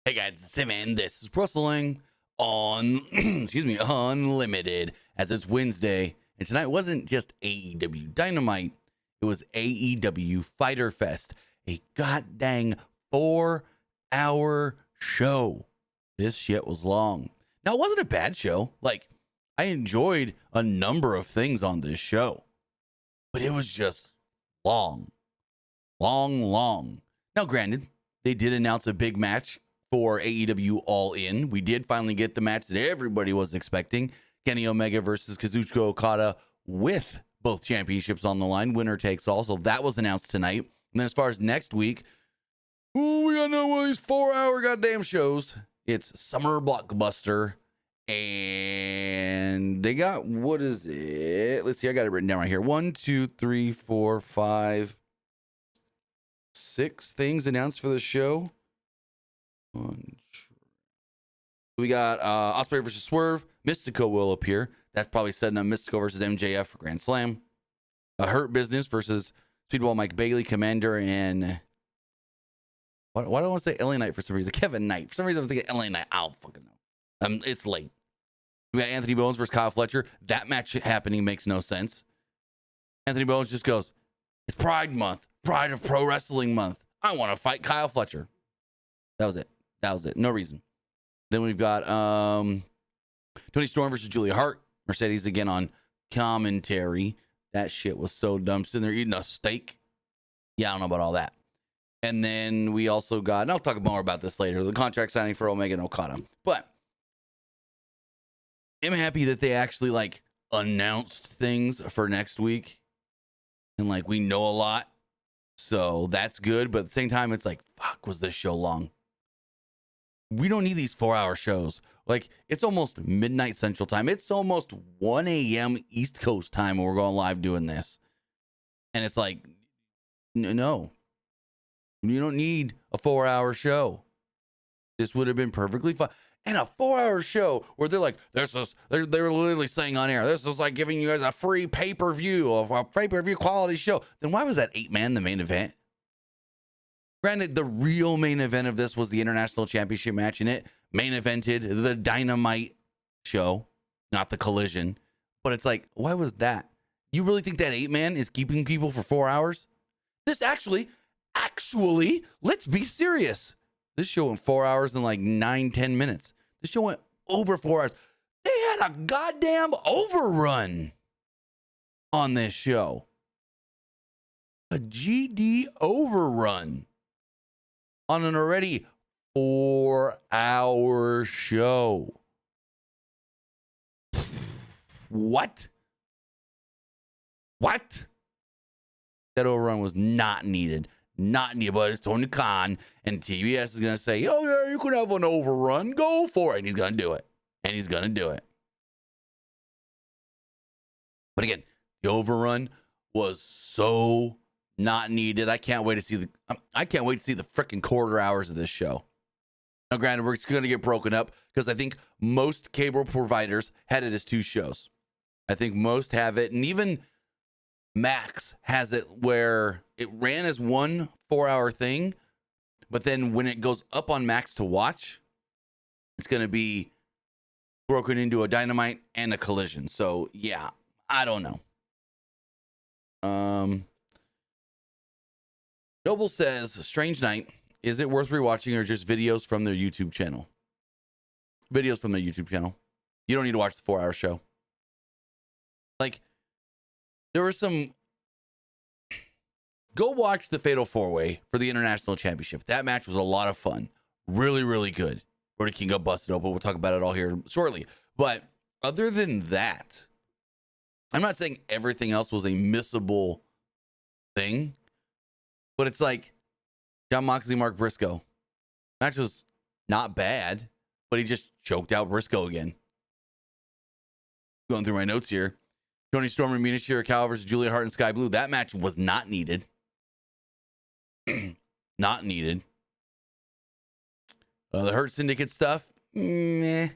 Hey guys, it's Tim, and this is Wrestling on, Unlimited, as it's Wednesday. And tonight wasn't just AEW Dynamite, it was AEW Dyter Fest, a goddamn 4-hour show. This shit was long. Now, it wasn't a bad show. Like, I enjoyed a number of things on this show, but it was just long. Now, granted, they did announce a big match for AEW All In. We did finally get the match that everybody was expecting. Kenny Omega versus Kazuchika Okada with both championships on the line. Winner takes all. So that was announced tonight. And then as far as next week, we got another one of these 4-hour goddamn shows. It's Summer Blockbuster. And they got, what is it? Let's see. I got it written down right here. 1, 2, 3, 4, 5, 6 things announced for the show. We got Osprey versus Swerve. Mystico will appear. That's probably setting up Mystico versus MJF for Grand Slam. Hurt Business versus Speedball Mike Bailey, Commander, and why do I want to say LA Knight for some reason? Kevin Knight. For some reason I was thinking LA Knight. I don't fucking know. It's late. We got Anthony Bones versus Kyle Fletcher. That match happening makes no sense. Anthony Bones just goes, it's Pride Month. Pride of Pro Wrestling Month. I want to fight Kyle Fletcher. That was it. No reason. Then we've got Tony Storm versus Julia Hart. Mercedes again on commentary. That shit was so dumb. Sitting there eating a steak. Yeah, I don't know about all that. And then we also got, and I'll talk more about this later, the contract signing for Omega and Okada. But I'm happy that they actually like announced things for next week. And like we know a lot. So that's good. But at the same time, it's like, fuck, was this show long? We don't need these 4-hour shows. Like, it's almost midnight Central Time. It's almost 1 a.m. East Coast time when we're going live doing this. And it's like, no. You don't need a 4-hour show. This would have been perfectly fine. And a 4-hour show where they're like, they're literally saying on air, this is like giving you guys a free pay-per-view of a pay-per-view quality show. Then why was that 8-man the main event? Granted, the real main event of this was the International Championship match, and it main evented the Dynamite show, not the Collision. But it's like, why was that? You really think that 8-man is keeping people for 4 hours? This actually, let's be serious. This show went 4 hours and like 9-10 minutes. This show went over 4 hours. They had a goddamn overrun on this show. A GD overrun on an already 4-hour show. What? That overrun was not needed. But it's Tony Khan, and TBS is going to say, oh, yeah, you can have an overrun. Go for it. And he's going to do it. But again, the overrun was so not needed. I can't wait to see the freaking quarter hours of this show. Now, granted, we're going to get broken up because I think most cable providers had it as 2 shows. I think most have it, and even Max has it where it ran as 1 4-hour thing, but then when it goes up on Max to watch, it's going to be broken into a Dynamite and a Collision. So, yeah, I don't know. Noble says, Strange Night, is it worth rewatching or just videos from their YouTube channel? Videos from their YouTube channel. You don't need to watch the 4-hour show. Like, there were some... Go watch the Fatal 4-Way for the International Championship. That match was a lot of fun. Really, really good. Brody King got busted open. We'll talk about it all here shortly. But other than that, I'm not saying everything else was a missable thing, but it's like John Moxley, Mark Briscoe. Match was not bad, but he just choked out Briscoe again. Going through my notes here. Tony Storm and Mina Shirakawa versus Julia Hart and Sky Blue. That match was not needed. Not needed. The Hurt Syndicate stuff, meh.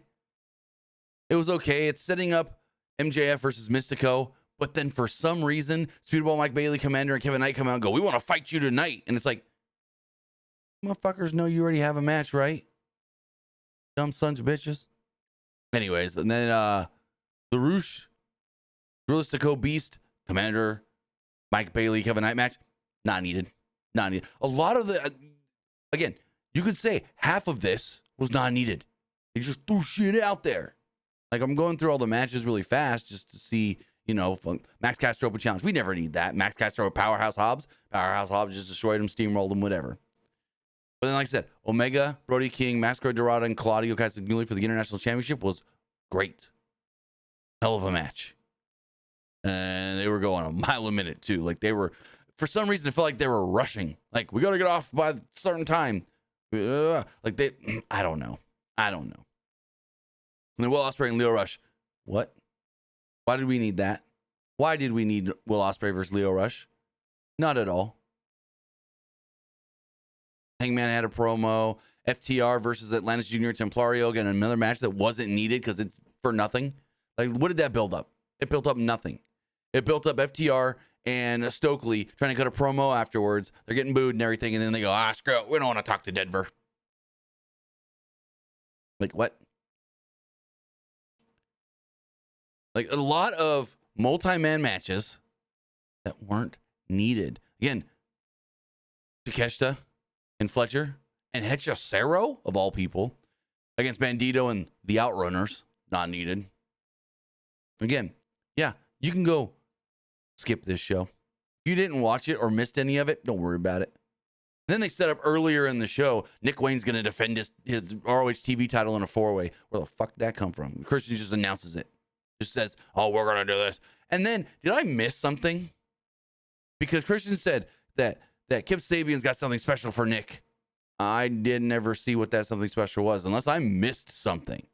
It was okay. It's setting up MJF versus Mystico, but then for some reason, Speedball Mike Bailey, Commander, and Kevin Knight come out and go, we want to fight you tonight. And it's like, motherfuckers know you already have a match, right? Dumb sons of bitches. Anyways, and then the Roosh, Drilistico Beast, Commander, Mike Bailey, Kevin Knight match, not needed. Not needed. A lot of the, again, you could say half of this was not needed. They just threw shit out there. Like, I'm going through all the matches really fast just to see, you know, Max Castro Open Challenge. We never need that. Max Castro, Powerhouse Hobbs. Powerhouse Hobbs just destroyed him, steamrolled him, whatever. But then, like I said, Omega, Brody King, Masquerade Dorada, and Claudio Castagnoli for the International Championship was great. Hell of a match. And they were going a mile a minute, too. Like, they were, for some reason, it felt like they were rushing. Like, we got to get off by a certain time. Like, they, I don't know. And then Will Osprey and Leo Rush. What? Why did we need that? Why did we need Will Osprey versus Leo Rush? Not at all. Hangman had a promo. FTR versus Atlantis Junior Templario. Again, another match that wasn't needed because it's for nothing. Like, what did that build up? It built up nothing. It built up FTR and Stokely trying to cut a promo afterwards. They're getting booed and everything. And then they go, screw it. We don't want to talk to Denver. Like, what? Like, a lot of multi-man matches that weren't needed. Again, Takeshita and Fletcher and Hechicero, of all people, against Bandito and the Outrunners, not needed. Again, yeah, you can go skip this show. If you didn't watch it or missed any of it, don't worry about it. Then they set up earlier in the show, Nick Wayne's going to defend his ROH TV title in a 4-way. Where the fuck did that come from? Christian just announces it. Just says, oh, we're going to do this. And then, did I miss something? Because Christian said that Kip Sabian's got something special for Nick. I didn't ever see what that something special was, unless I missed something.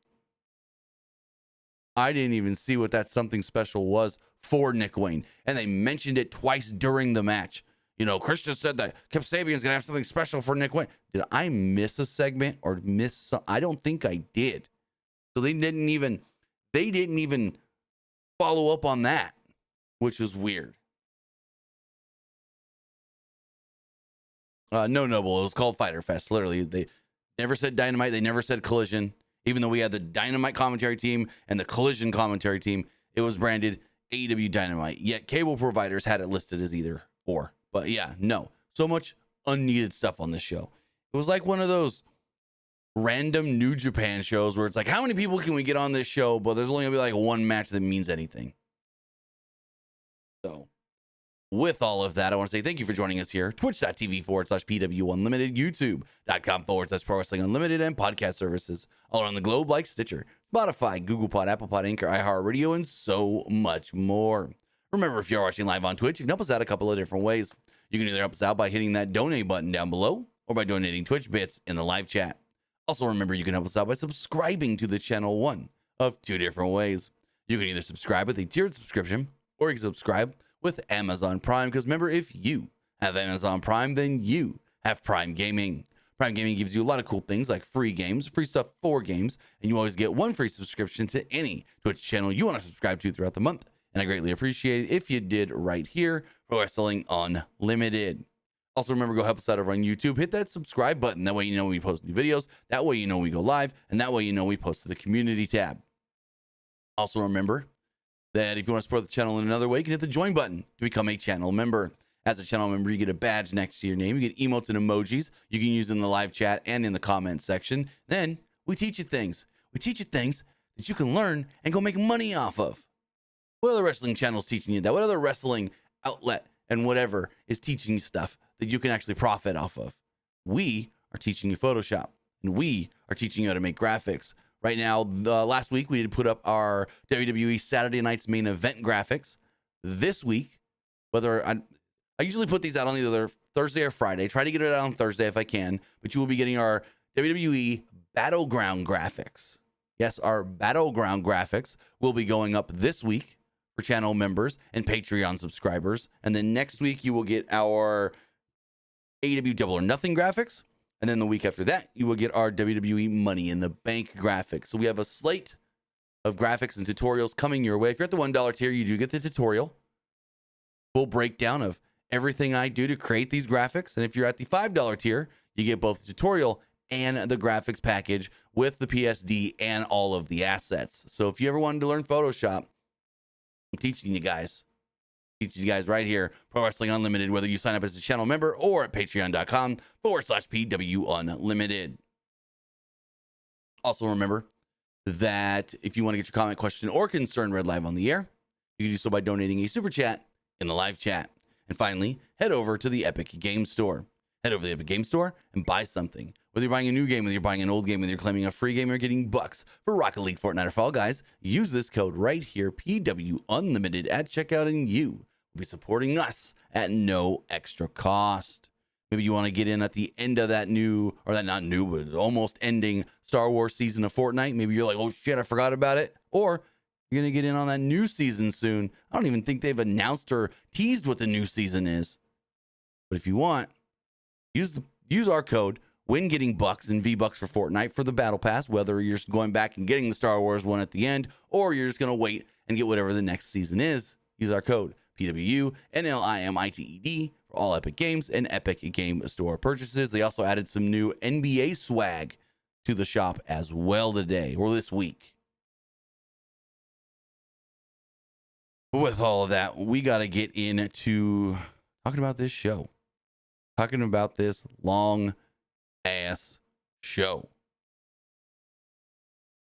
I didn't even see what that something special was for Nick Wayne. And they mentioned it twice during the match. You know, Christian said that Kip Sabian's going to have something special for Nick Wayne. Did I miss a segment or miss some? I don't think I did. So they didn't even follow up on that, which was weird. No, Noble. It was called Fyter Fest. Literally, they never said Dynamite. They never said Collision. Even though we had the Dynamite commentary team and the Collision commentary team, it was branded AEW Dynamite. Yet cable providers had it listed as either or. But yeah, no. So much unneeded stuff on this show. It was like one of those random New Japan shows where it's like, how many people can we get on this show? But there's only gonna be like one match that means anything. So with all of that, I want to say thank you for joining us here. Twitch.tv/PWU Unlimited, YouTube.com/Pro Wrestling Unlimited, and podcast services all around the globe like Stitcher, Spotify, Google Pod, Apple Pod, Anchor, iHeartRadio, and so much more. Remember, if you're watching live on Twitch, you can help us out a couple of different ways. You can either help us out by hitting that donate button down below or by donating Twitch bits in the live chat. Also, remember, you can help us out by subscribing to the channel one of two different ways. You can either subscribe with a tiered subscription or you can subscribe with Amazon Prime, because remember, if you have Amazon Prime, then you have Prime Gaming. Prime Gaming gives you a lot of cool things like free games, free stuff for games, and you always get one free subscription to any Twitch channel you want to subscribe to throughout the month. And I greatly appreciate it if you did right here for Wrestling Unlimited. Also, remember, go help us out over on YouTube. Hit that subscribe button. That way you know when we post new videos. That way you know when we go live. And that way you know we post to the community tab. Also, remember that if you want to support the channel in another way, you can hit the join button to become a channel member. As a channel member, you get a badge next to your name. You get emotes and emojis you can use in the live chat and in the comment section. Then we teach you things. We teach you things that you can learn and go make money off of. What other wrestling channel is teaching you that? What other wrestling outlet and whatever is teaching you stuff that you can actually profit off of? We are teaching you Photoshop, and we are teaching you how to make graphics. Right now, last week, we did put up our WWE Saturday Night's Main Event graphics. This week, I usually put these out on either Thursday or Friday. Try to get it out on Thursday if I can, but you will be getting our WWE Battleground graphics. Yes, our Battleground graphics will be going up this week for channel members and Patreon subscribers. And then next week, you will get our AEW Double or Nothing graphics. And then the week after that, you will get our WWE Money in the Bank graphics. So we have a slate of graphics and tutorials coming your way. If you're at the $1 tier, you do get the tutorial. Full breakdown of everything I do to create these graphics. And if you're at the $5 tier, you get both the tutorial and the graphics package with the PSD and all of the assets. So if you ever wanted to learn Photoshop, I'm teaching you guys. Teaching you guys right here, Pro Wrestling Unlimited, whether you sign up as a channel member or at patreon.com/PW Unlimited. Also remember that if you want to get your comment, question, or concern read live on the air, you can do so by donating a super chat in the live chat. And finally, head over to the Epic Game Store. Head over to the Epic Game Store and buy something. Whether you're buying a new game, whether you're buying an old game, whether you're claiming a free game or getting bucks for Rocket League, Fortnite, or Fall Guys, use this code right here, PW Unlimited, at checkout, and you will be supporting us at no extra cost. Maybe you want to get in at the end of that new, or that not new, but almost ending Star Wars season of Fortnite. Maybe you're like, oh shit, I forgot about it. Or you're going to get in on that new season soon. I don't even think they've announced or teased what the new season is. But if you want, use our code when getting bucks and V-Bucks for Fortnite for the Battle Pass, whether you're going back and getting the Star Wars one at the end, or you're just going to wait and get whatever the next season is. Use our code PWU NLIMITED for all Epic Games and Epic Game Store purchases. They also added some new NBA swag to the shop as well today, or this week. With all of that, we got to get into talking about this show. Talking about this long ass show.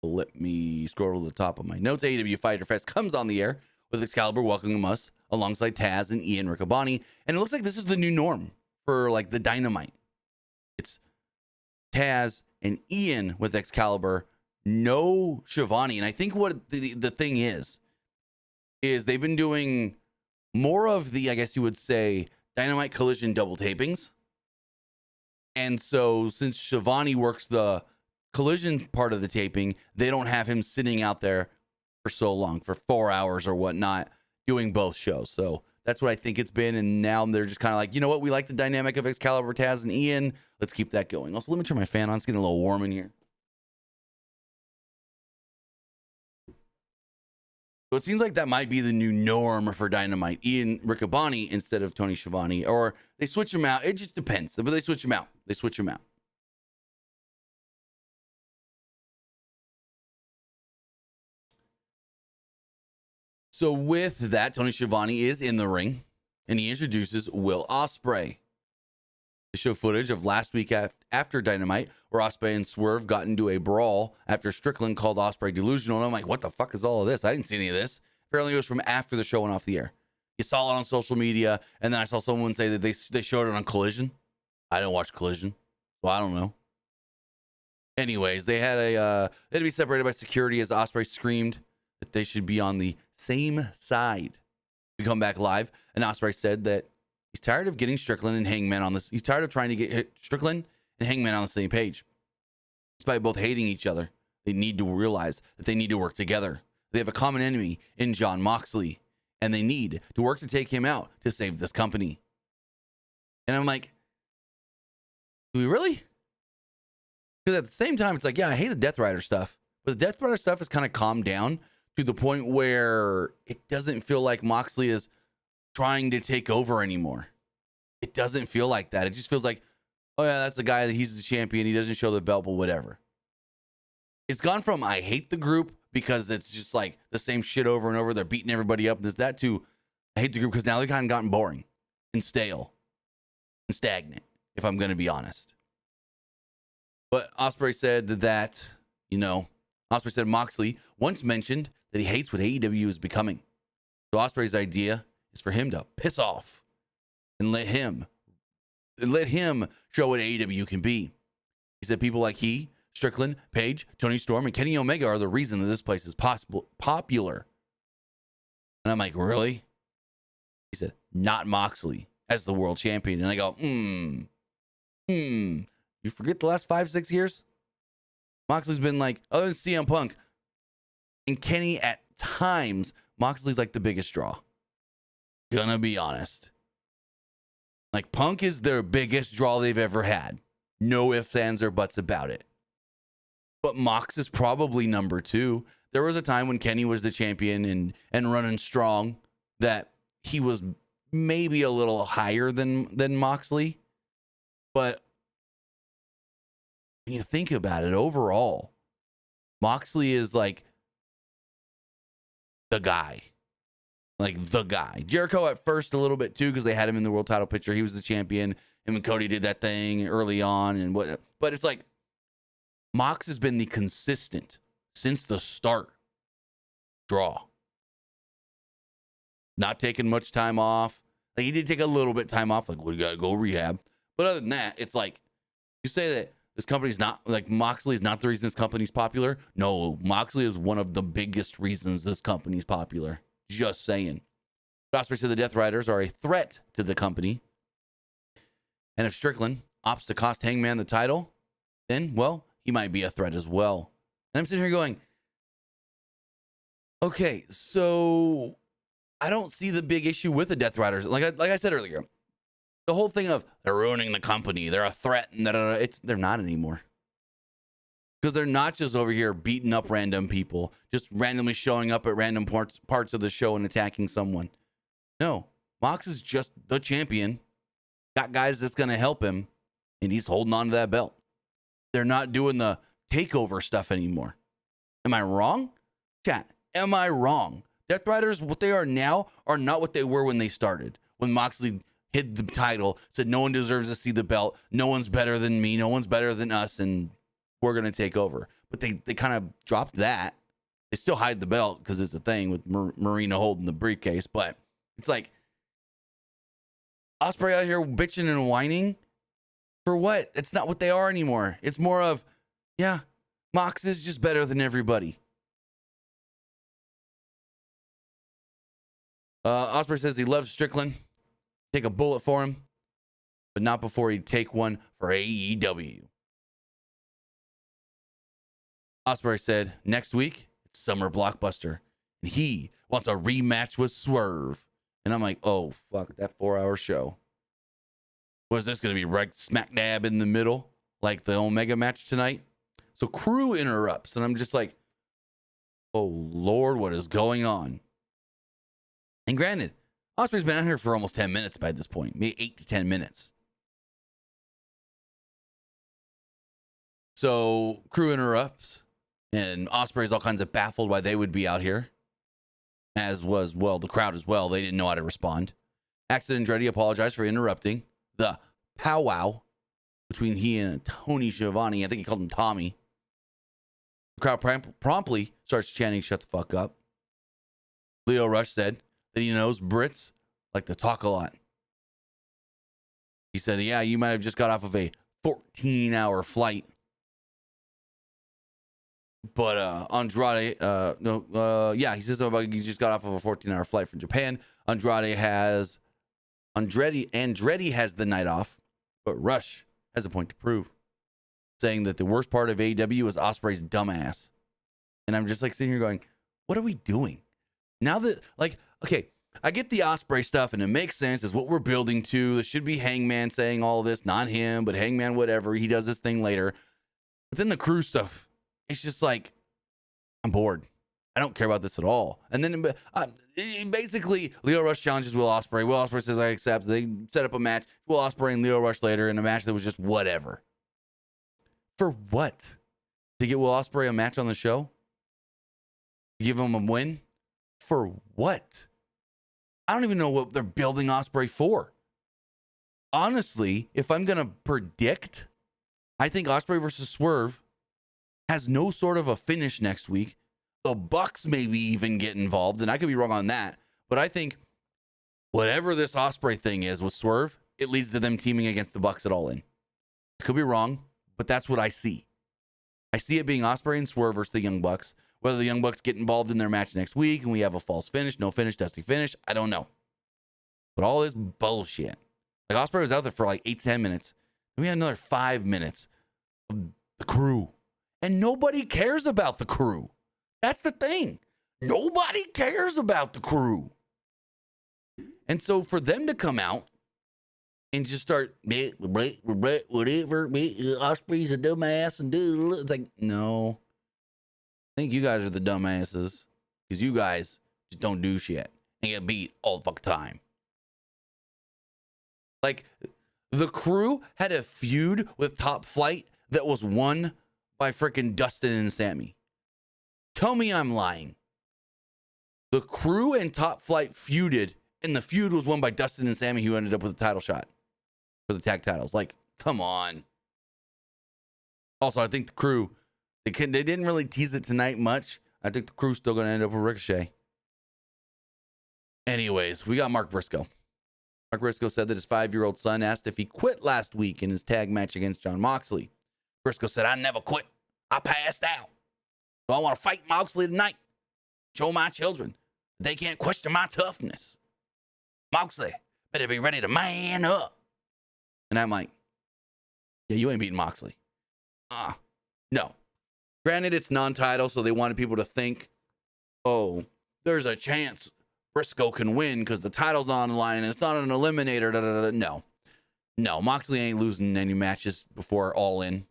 Let me scroll to the top of my notes. AEW Dyter Fest comes on the air with Excalibur welcoming us alongside Taz and Ian Riccaboni. And it looks like this is the new norm for like the Dynamite. It's Taz and Ian with Excalibur, no Shivani. And I think what the thing is they've been doing more of the, I guess you would say, Dynamite Collision double tapings. And so since Shivani works the Collision part of the taping, they don't have him sitting out there for so long, for 4 hours or whatnot, doing both shows. So that's what I think it's been. And now they're just kind of like, you know what? We like the dynamic of Excalibur, Taz, and Ian. Let's keep that going. Also, let me turn my fan on. It's getting a little warm in here. So it seems like that might be the new norm for Dynamite. Ian Riccaboni instead of Tony Schiavone. Or they switch them out. It just depends. But they switch them out. They switch them out. So with that, Tony Schiavone is in the ring. And he introduces Will Osprey. They show footage of last week after Dynamite, where Osprey and Swerve got into a brawl after Strickland called Osprey delusional. And I'm like, what the fuck is all of this? I didn't see any of this. Apparently it was from after the show went off the air. You saw it on social media, and then I saw someone say that they showed it on Collision. I didn't watch Collision, so I don't know. Anyways, they had to be separated by security as Osprey screamed that they should be on the same side. We come back live, and Osprey said that he's tired of getting Strickland and Hangman on this. He's tired of trying to get Strickland and Hangman on the same page. Despite both hating each other, they need to realize that they need to work together. They have a common enemy in Jon Moxley, and they need to work to take him out to save this company. And I'm like, do we really? Because at the same time, it's like, yeah, I hate the Death Rider stuff, but the Death Rider stuff has kind of calmed down to the point where it doesn't feel like Moxley is trying to take over anymore. It doesn't feel like that. It just feels like, oh yeah, that's the guy that he's the champion. He doesn't show the belt, but whatever. It's gone from I hate the group because it's just like the same shit over and over. They're beating everybody up. There's that to I hate the group because now they've kind of gotten boring and stale and stagnant, if I'm going to be honest. But Osprey said that, Osprey said Moxley once mentioned that he hates what AEW is becoming. So Osprey's idea is for him to piss off and let him show what AEW can be. He said people like he, Strickland, Page, Tony Storm, and Kenny Omega are the reason that this place is popular. And I'm like, really? He said, not Moxley as the world champion. And I go, you forget the last 5-6 years? Moxley's been like, other than CM Punk and Kenny at times, Moxley's like the biggest draw. Gonna be honest. Like, Punk is their biggest draw they've ever had. No ifs, ands, or buts about it. But Mox is probably number 2. There was a time when Kenny was the champion and running strong that he was maybe a little higher than Moxley. But when you think about it, overall, Moxley is like the guy. Like the guy. Jericho at first a little bit too, because they had him in the world title picture. He was the champion. And when Cody did that thing early on and what, but it's like Mox has been the consistent since the start draw. Not taking much time off. Like he did take a little bit of time off. Like, we gotta go rehab. But other than that, it's like you say that this company's not like Moxley is not the reason this company's popular. No, Moxley is one of the biggest reasons this company's popular. Just saying. Osprey said the Death Riders are a threat to the company. And if Strickland opts to cost Hangman the title, then, well, he might be a threat as well. And I'm sitting here going, okay, so I don't see the big issue with the Death Riders. Like I said earlier, the whole thing of they're ruining the company, they're a threat, and they're not anymore. Because they're not just over here beating up random people, just randomly showing up at random parts of the show and attacking someone. No, Mox is just the champion. Got guys that's going to help him, and he's holding on to that belt. They're not doing the takeover stuff anymore. Am I wrong? Chat, am I wrong? Death Riders, what they are now, are not what they were when they started. When Moxley hid the title, said no one deserves to see the belt, no one's better than me, no one's better than us, and we're going to take over. But they kind of dropped that. They still hide the belt because it's a thing with Marina holding the briefcase, but it's like, Osprey out here bitching and whining for what? It's not what they are anymore. It's more of, yeah, Mox is just better than everybody. Osprey says he loves Strickland. Take a bullet for him, but not before he'd take one for AEW. Osprey said next week it's Summer Blockbuster, and he wants a rematch with Swerve. And I'm like, oh, fuck, that 4-hour show. Was this going to be right smack dab in the middle, like the Omega match tonight? So Crew interrupts, and I'm just like, oh, Lord, what is going on? And granted, Osprey's been out here for almost 10 minutes by this point, maybe 8 to 10 minutes. So Crew interrupts, and Osprey's all kinds of baffled why they would be out here. As was, well, the crowd as well. They didn't know how to respond. Accident Andretti apologized for interrupting the powwow between he and Tony Schiavone. I think he called him Tommy. The crowd promptly starts chanting, "Shut the fuck up." Leo Rush said that he knows Brits like to talk a lot. He said, yeah, you might have just got off of a 14-hour flight. But Andrade, he says about he just got off of a 14-hour flight from Japan. Andretti has the night off, but Rush has a point to prove, saying that the worst part of AEW is Osprey's dumbass. And I'm just like sitting here going, what are we doing? Now that, like, okay, I get the Osprey stuff and it makes sense. It's what we're building to. There should be Hangman saying all this, not him, but Hangman, whatever. He does this thing later. But then the Crew stuff, it's just like, I'm bored. I don't care about this at all. And then basically, Leo Rush challenges Will Ospreay. Will Ospreay says, I accept. They set up a match. Will Ospreay and Leo Rush later in a match that was just whatever. For what? To get Will Ospreay a match on the show? Give him a win? For what? I don't even know what they're building Osprey for. Honestly, if I'm going to predict, I think Osprey versus Swerve has no sort of a finish next week. The Bucks maybe even get involved, and I could be wrong on that. But I think whatever this Osprey thing is with Swerve, it leads to them teaming against the Bucks at All In. I could be wrong, but that's what I see. I see it being Osprey and Swerve versus the Young Bucks. Whether the Young Bucks get involved in their match next week and we have a false finish, no finish, dusty finish, I don't know. But all this bullshit. Like Osprey was out there for like 8 to 10 minutes. And we had another 5 minutes of the Crew. And nobody cares about the Crew. That's the thing. Nobody cares about the Crew. And so for them to come out and just start, whatever, Osprey's a dumbass and do, it's like, no. I think you guys are the dumbasses because you guys just don't do shit and get beat all the fucking time. Like, the Crew had a feud with Top Flight that was won by freaking Dustin and Sammy. Tell me I'm lying. The Crew and Top Flight feuded, and the feud was won by Dustin and Sammy, who ended up with a title shot for the tag titles. Like, come on. Also, I think the Crew, they didn't really tease it tonight much. I think the Crew's still going to end up with Ricochet. Anyways, we got Mark Briscoe. Mark Briscoe said that his 5-year-old son asked if he quit last week in his tag match against John Moxley. Briscoe said, I never quit. I passed out. So I want to fight Moxley tonight. Show my children they can't question my toughness. Moxley better be ready to man up. And I'm like, yeah, you ain't beating Moxley. No. Granted, it's non-title, so they wanted people to think, oh, there's a chance Briscoe can win because the title's not on the line and it's not an eliminator. Da, da, da. No, Moxley ain't losing any matches before All In.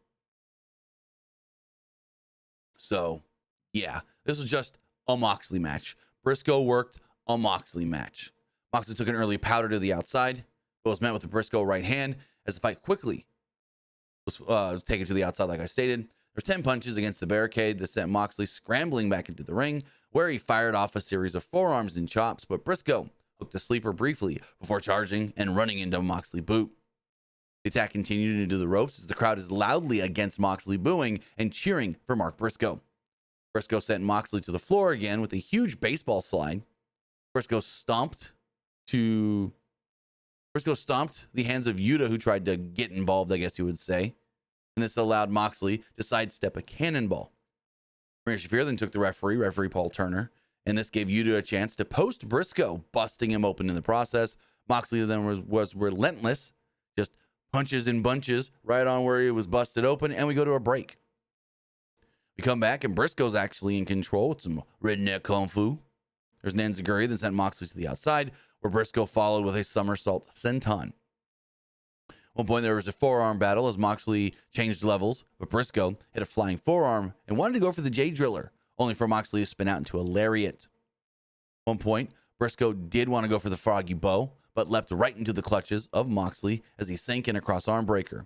So, yeah, this was just a Moxley match. Briscoe worked a Moxley match. Moxley took an early powder to the outside, but was met with a Briscoe right hand as the fight quickly was taken to the outside, like I stated. There's 10 punches against the barricade that sent Moxley scrambling back into the ring, where he fired off a series of forearms and chops, but Briscoe hooked a sleeper briefly before charging and running into a Moxley boot. The attack continued into the ropes as the crowd is loudly against Moxley, booing and cheering for Mark Briscoe. Briscoe sent Moxley to the floor again with a huge baseball slide. Briscoe stomped the hands of Yuta, who tried to get involved, I guess you would say. And this allowed Moxley to sidestep a cannonball. Marina Shafir then took the referee Paul Turner, and this gave Yuta a chance to post Briscoe, busting him open in the process. Moxley then was relentless, just punches in bunches right on where he was busted open, and we go to a break. We come back, and Briscoe's actually in control with some redneck kung fu. There's an enziguri that sent Moxley to the outside, where Briscoe followed with a somersault senton. At one point, there was a forearm battle as Moxley changed levels, but Briscoe hit a flying forearm and wanted to go for the J Driller, only for Moxley to spin out into a lariat. At one point, Briscoe did want to go for the froggy bow, but leapt right into the clutches of Moxley as he sank in a cross arm breaker.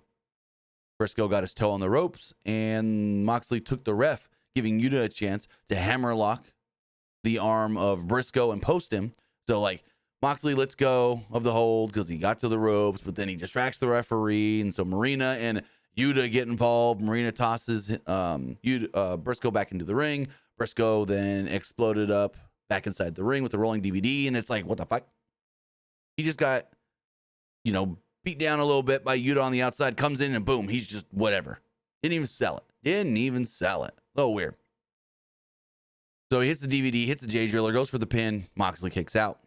Briscoe got his toe on the ropes, and Moxley took the ref, giving Yuta a chance to hammerlock the arm of Briscoe and post him. So, like, Moxley lets go of the hold because he got to the ropes, but then he distracts the referee, and so Marina and Yuta get involved. Marina tosses Briscoe back into the ring. Briscoe then exploded up back inside the ring with the rolling DVD, and it's like, what the fuck? He just got, beat down a little bit by Yuta on the outside, comes in, and boom, he's just whatever. Didn't even sell it. A little weird. So he hits the DVD, hits the J Driller, goes for the pin. Moxley kicks out.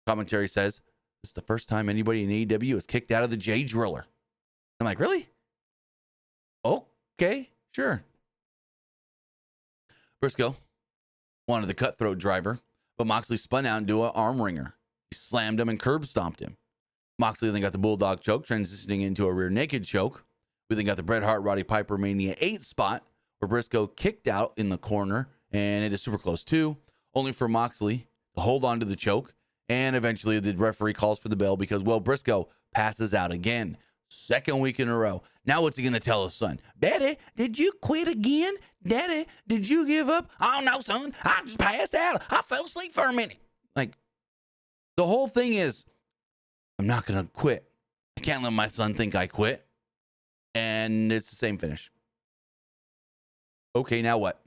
Commentary says, this is the first time anybody in AEW has kicked out of the J Driller. I'm like, really? Okay, sure. Briscoe wanted the cutthroat driver, but Moxley spun out into an arm wringer. He slammed him and curb stomped him. Moxley then got the bulldog choke, transitioning into a rear naked choke. We then got the Bret Hart Roddy Piper Mania 8 spot, where Briscoe kicked out in the corner, and it is super close too, only for Moxley to hold on to the choke. And eventually the referee calls for the bell because, Briscoe passes out again. Second week in a row. Now what's he going to tell his son? Daddy, did you quit again? Daddy, did you give up? Oh, no, son. I just passed out. I fell asleep for a minute. Like, the whole thing is, I'm not going to quit. I can't let my son think I quit. And it's the same finish. Okay, now what?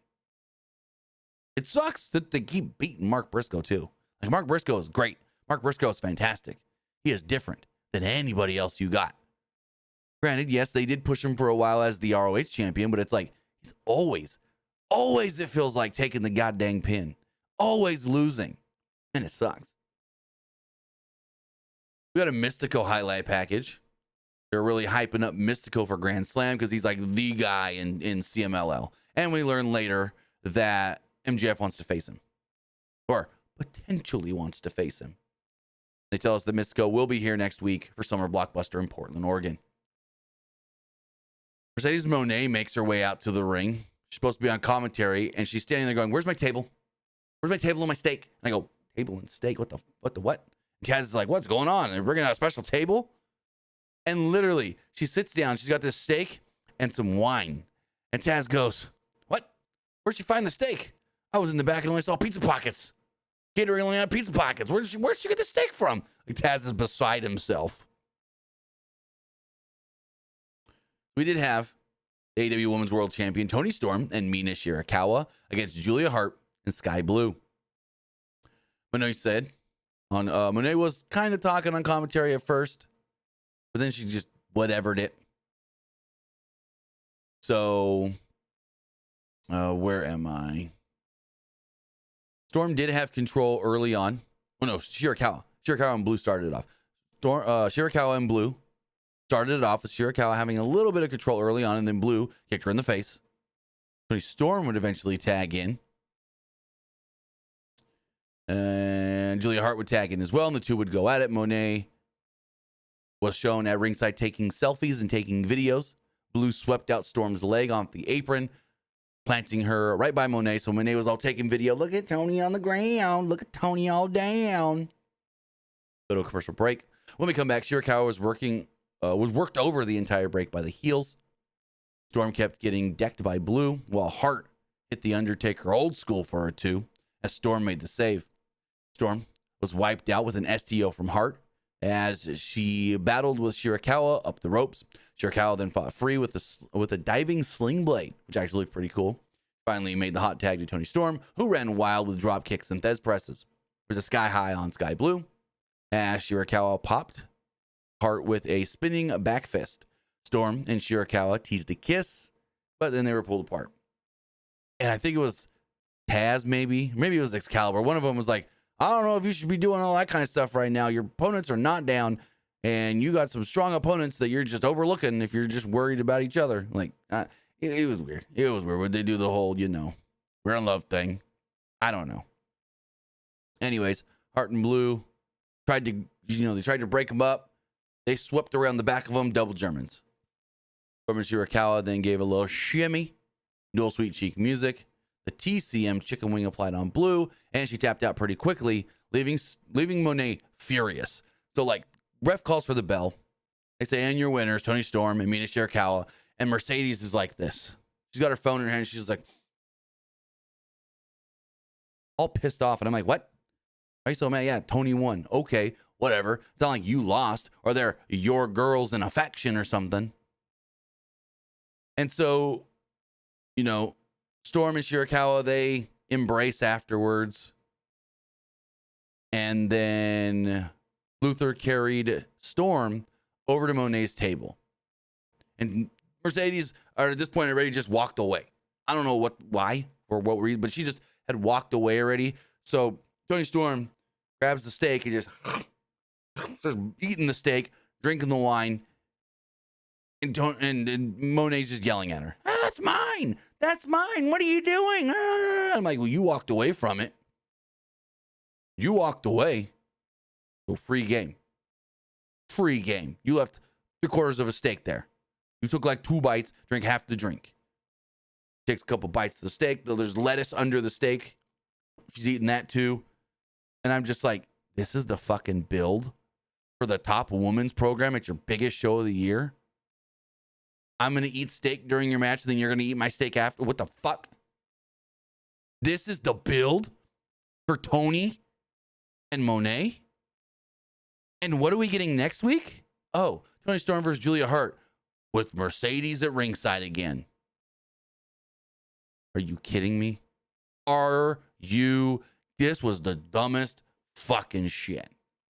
It sucks that they keep beating Mark Briscoe, too. Like, Mark Briscoe is great. Mark Briscoe is fantastic. He is different than anybody else you got. Granted, yes, they did push him for a while as the ROH champion, but it's like, he's always, it feels like taking the goddamn pin. Always losing. And it sucks. We got a Mystico highlight package. They're really hyping up Mystico for Grand Slam because he's like the guy in CMLL. And we learn later that MJF wants to face him. Or potentially wants to face him. They tell us that Mystico will be here next week for Summer Blockbuster in Portland, Oregon. Mercedes Moné makes her way out to the ring. She's supposed to be on commentary, and she's standing there going, where's my table? Where's my table and my steak? And I go, table and steak? What? And Taz is like, what's going on? They're bringing out a special table? And literally, she sits down. She's got this steak and some wine. And Taz goes, what? Where'd she find the steak? I was in the back and only saw pizza pockets. Catering only had pizza pockets. Where'd she get the steak from? Like, Taz is beside himself. We did have AEW Women's World Champion Toni Storm and Mina Shirakawa against Julia Hart and Sky Blue. Monet said, Monet was kind of talking on commentary at first, but then she just whatevered it. So, where am I? Storm did have control early on. Oh no, Shirakawa and Blue started it off. Shirakawa and Blue started it off with Shirakawa having a little bit of control early on, and then Blue kicked her in the face. Toni Storm would eventually tag in. And Julia Hart would tag in as well, and the two would go at it. Monet was shown at ringside taking selfies and taking videos. Blue swept out Storm's leg off the apron, planting her right by Monet. So Monet was all taking video. Look at Toni on the ground. Look at Toni all down. Go to a commercial break. When we come back, Shirakawa was worked over the entire break by the heels. Storm kept getting decked by Blue, while Hart hit the Undertaker old school for her too, as Storm made the save. Storm was wiped out with an STO from Hart as she battled with Shirakawa up the ropes. Shirakawa then fought free with a diving sling blade, which actually looked pretty cool. Finally made the hot tag to Toni Storm, who ran wild with drop kicks and Thez presses. There's a sky high on Sky Blue as Shirakawa popped Hart with a spinning back fist. Storm and Shirakawa teased a kiss, but then they were pulled apart. And I think it was Taz, maybe it was Excalibur. One of them was like, I don't know if you should be doing all that kind of stuff right now. Your opponents are not down, and you got some strong opponents that you're just overlooking if you're just worried about each other. Like, it was weird. It was weird. Would they do the whole, we're in love thing? I don't know. Anyways, Hart and Blue tried to break them up. They swept around the back of them, double Germans. Storm and Shirakawa then gave a little shimmy, dual sweet cheek music. The TCM chicken wing applied on Blue, and she tapped out pretty quickly, leaving Monet furious. So, like, ref calls for the bell. They say, and your winners, Toni Storm and Mina Shirakawa. And Mercedes is like this. She's got her phone in her hand. She's like, all pissed off. And I'm like, what? Are you so mad? Yeah, Toni won. Okay, whatever. It's not like you lost, or they're your girls in a faction or something. And so, Storm and Shirakawa, they embrace afterwards. And then Luther carried Storm over to Monet's table. And Mercedes, at this point already, just walked away. I don't know why, or what reason, but she just had walked away already. So Toni Storm grabs the steak and just starts eating the steak, drinking the wine. And Monet's just yelling at her. That's mine. That's mine. What are you doing? I'm like, well, you walked away from it. You walked away. So free game. Free game. You left 3/4 of a steak there. You took like 2 bites, drank half the drink. Takes a couple bites of the steak. There's lettuce under the steak. She's eating that too. And I'm just like, this is the fucking build for the top women's program at your biggest show of the year. I'm going to eat steak during your match, and then you're going to eat my steak after. What the fuck? This is the build for Toni and Monet? And what are we getting next week? Oh, Toni Storm versus Julia Hart with Mercedes at ringside again. Are you kidding me? This was the dumbest fucking shit.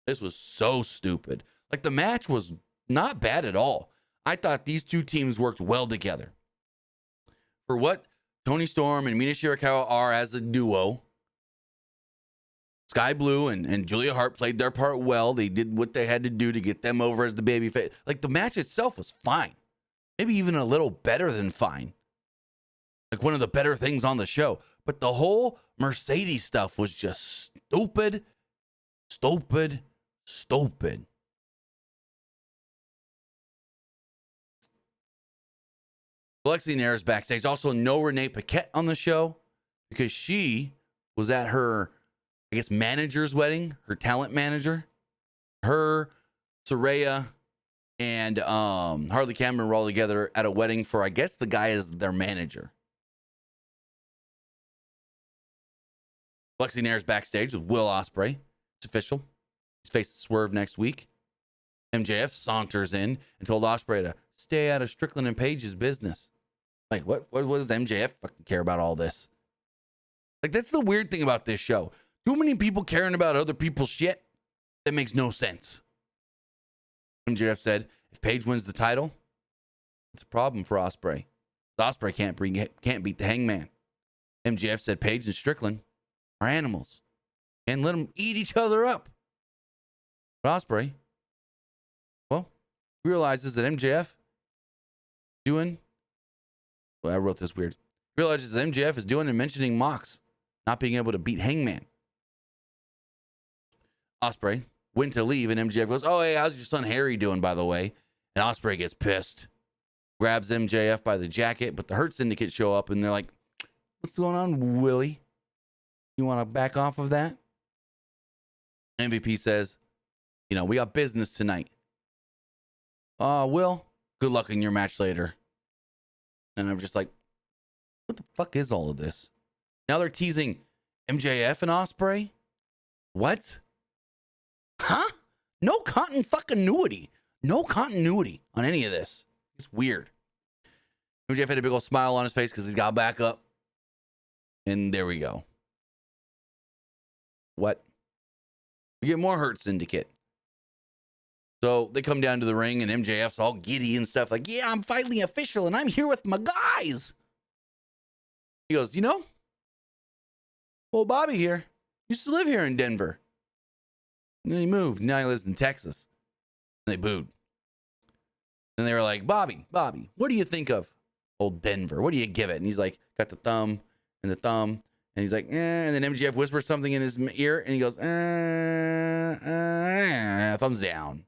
This was so stupid. Like, the match was not bad at all. I thought these two teams worked well together. For what Toni Storm and Mina Shirakawa are as a duo, Sky Blue and Julia Hart played their part well. They did what they had to do to get them over as the babyface. Like, the match itself was fine. Maybe even a little better than fine. Like, one of the better things on the show. But the whole Mercedes stuff was just stupid. Alexi Nair's backstage. Also, no Renee Paquette on the show because she was at her, I guess, manager's wedding, her talent manager. Her, Saraya, and Harley Cameron were all together at a wedding for, I guess the guy is their manager. Flexi Nair's backstage with Will Osprey. It's official. He's facing Swerve next week. MJF saunters in and told Osprey to stay out of Strickland and Page's business. Like, what does MJF fucking care about all this? Like, that's the weird thing about this show. Too many people caring about other people's shit. That makes no sense. MJF said, if Page wins the title, it's a problem for Osprey. Osprey can't beat the Hangman. MJF said Page and Strickland are animals. And let them eat each other up. But Osprey, well, realizes that MJF doing, well, I wrote this weird. Realizes that MJF is doing and mentioning Mox not being able to beat Hangman. Osprey went to leave, and MJF goes, oh, hey, how's your son Harry doing, by the way? And Osprey gets pissed, grabs MJF by the jacket, but the Hurt Syndicate show up, and they're like, what's going on, Willie? You want to back off of that? MVP says, you know, we got business tonight. Will, good luck in your match later. And I'm just like, what the fuck is all of this? Now they're teasing MJF and Osprey? What? Huh? No continuity. No continuity on any of this. It's weird. MJF had a big old smile on his face because he's got back up. And there we go. What? We get more Hurt Syndicate. So they come down to the ring, and MJF's all giddy and stuff like, yeah, I'm finally official, and I'm here with my guys. He goes, you know, well, Bobby here used to live here in Denver. And then he moved. Now he lives in Texas. And they booed. And they were like, Bobby, what do you think of old Denver? What do you give it? And he's like, got the thumb and the thumb. And he's like, And then MJF whispers something in his ear, and he goes, thumbs down.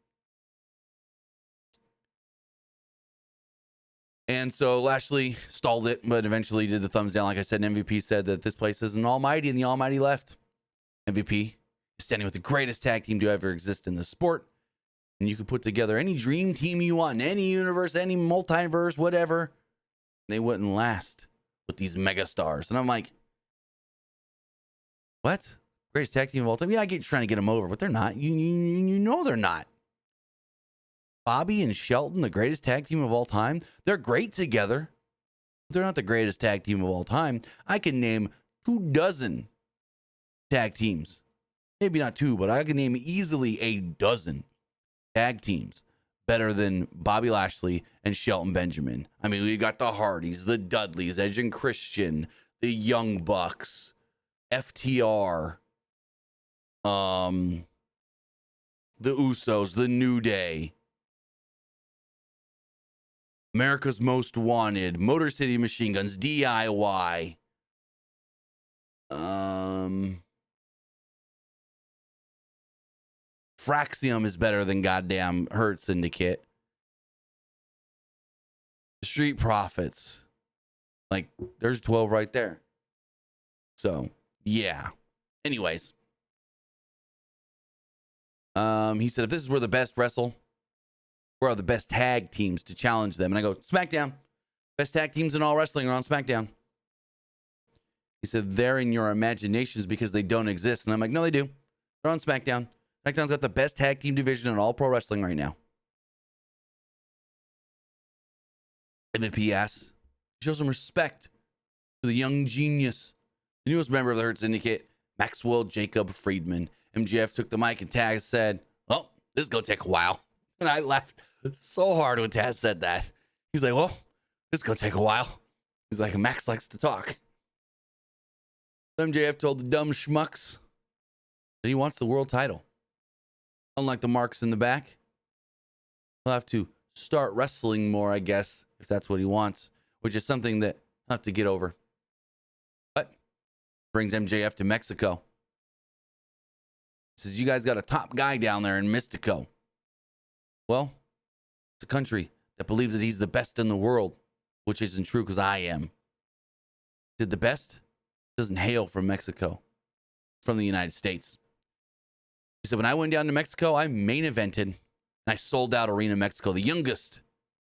And so Lashley stalled it, but eventually did the thumbs down. Like I said, MVP said that this place is an almighty, and the almighty left. MVP is standing with the greatest tag team to ever exist in the sport. And you can put together any dream team you want in any universe, any multiverse, whatever. They wouldn't last with these mega stars. And I'm like, what? Greatest tag team of all time? Yeah, I get trying to get them over, but they're not. You know they're not. Bobby and Shelton, the greatest tag team of all time. They're great together. But they're not the greatest tag team of all time. I can name 24 tag teams. Maybe not 2, but I can name easily 12 tag teams better than Bobby Lashley and Shelton Benjamin. I mean, we got the Hardys, the Dudleys, Edge and Christian, the Young Bucks, FTR, the Usos, the New Day, America's Most Wanted, Motor City Machine Guns, DIY, Fraxium is better than goddamn Hurt Syndicate. Street Profits. Like, there's 12 right there. So, yeah. Anyways. He said, if this is where the best wrestle, where are the best tag teams to challenge them? And I go, SmackDown. Best tag teams in all wrestling are on SmackDown. He said, they're in your imaginations because they don't exist. And I'm like, no, they do. They're on SmackDown. SmackDown's got the best tag team division in all pro wrestling right now. MVP asks, show some respect to the young genius, the newest member of the Hurt Syndicate, Maxwell Jacob Friedman. MJF took the mic and Taz said, well, this is going to take a while. And I laughed so hard when Taz said that. He's like, well, this is going to take a while. He's like, Max likes to talk. MJF told the dumb schmucks that he wants the world title. Unlike the marks in the back, he'll have to start wrestling more, I guess, if that's what he wants, which is something that I'll have to get over. But brings MJF to Mexico. Says, you guys got a top guy down there in Mystico. Well, it's a country that believes that he's the best in the world, which isn't true because I am. Did the best doesn't hail from Mexico, from the United States. He said, when I went down to Mexico, I main evented And I sold out Arena Mexico, the youngest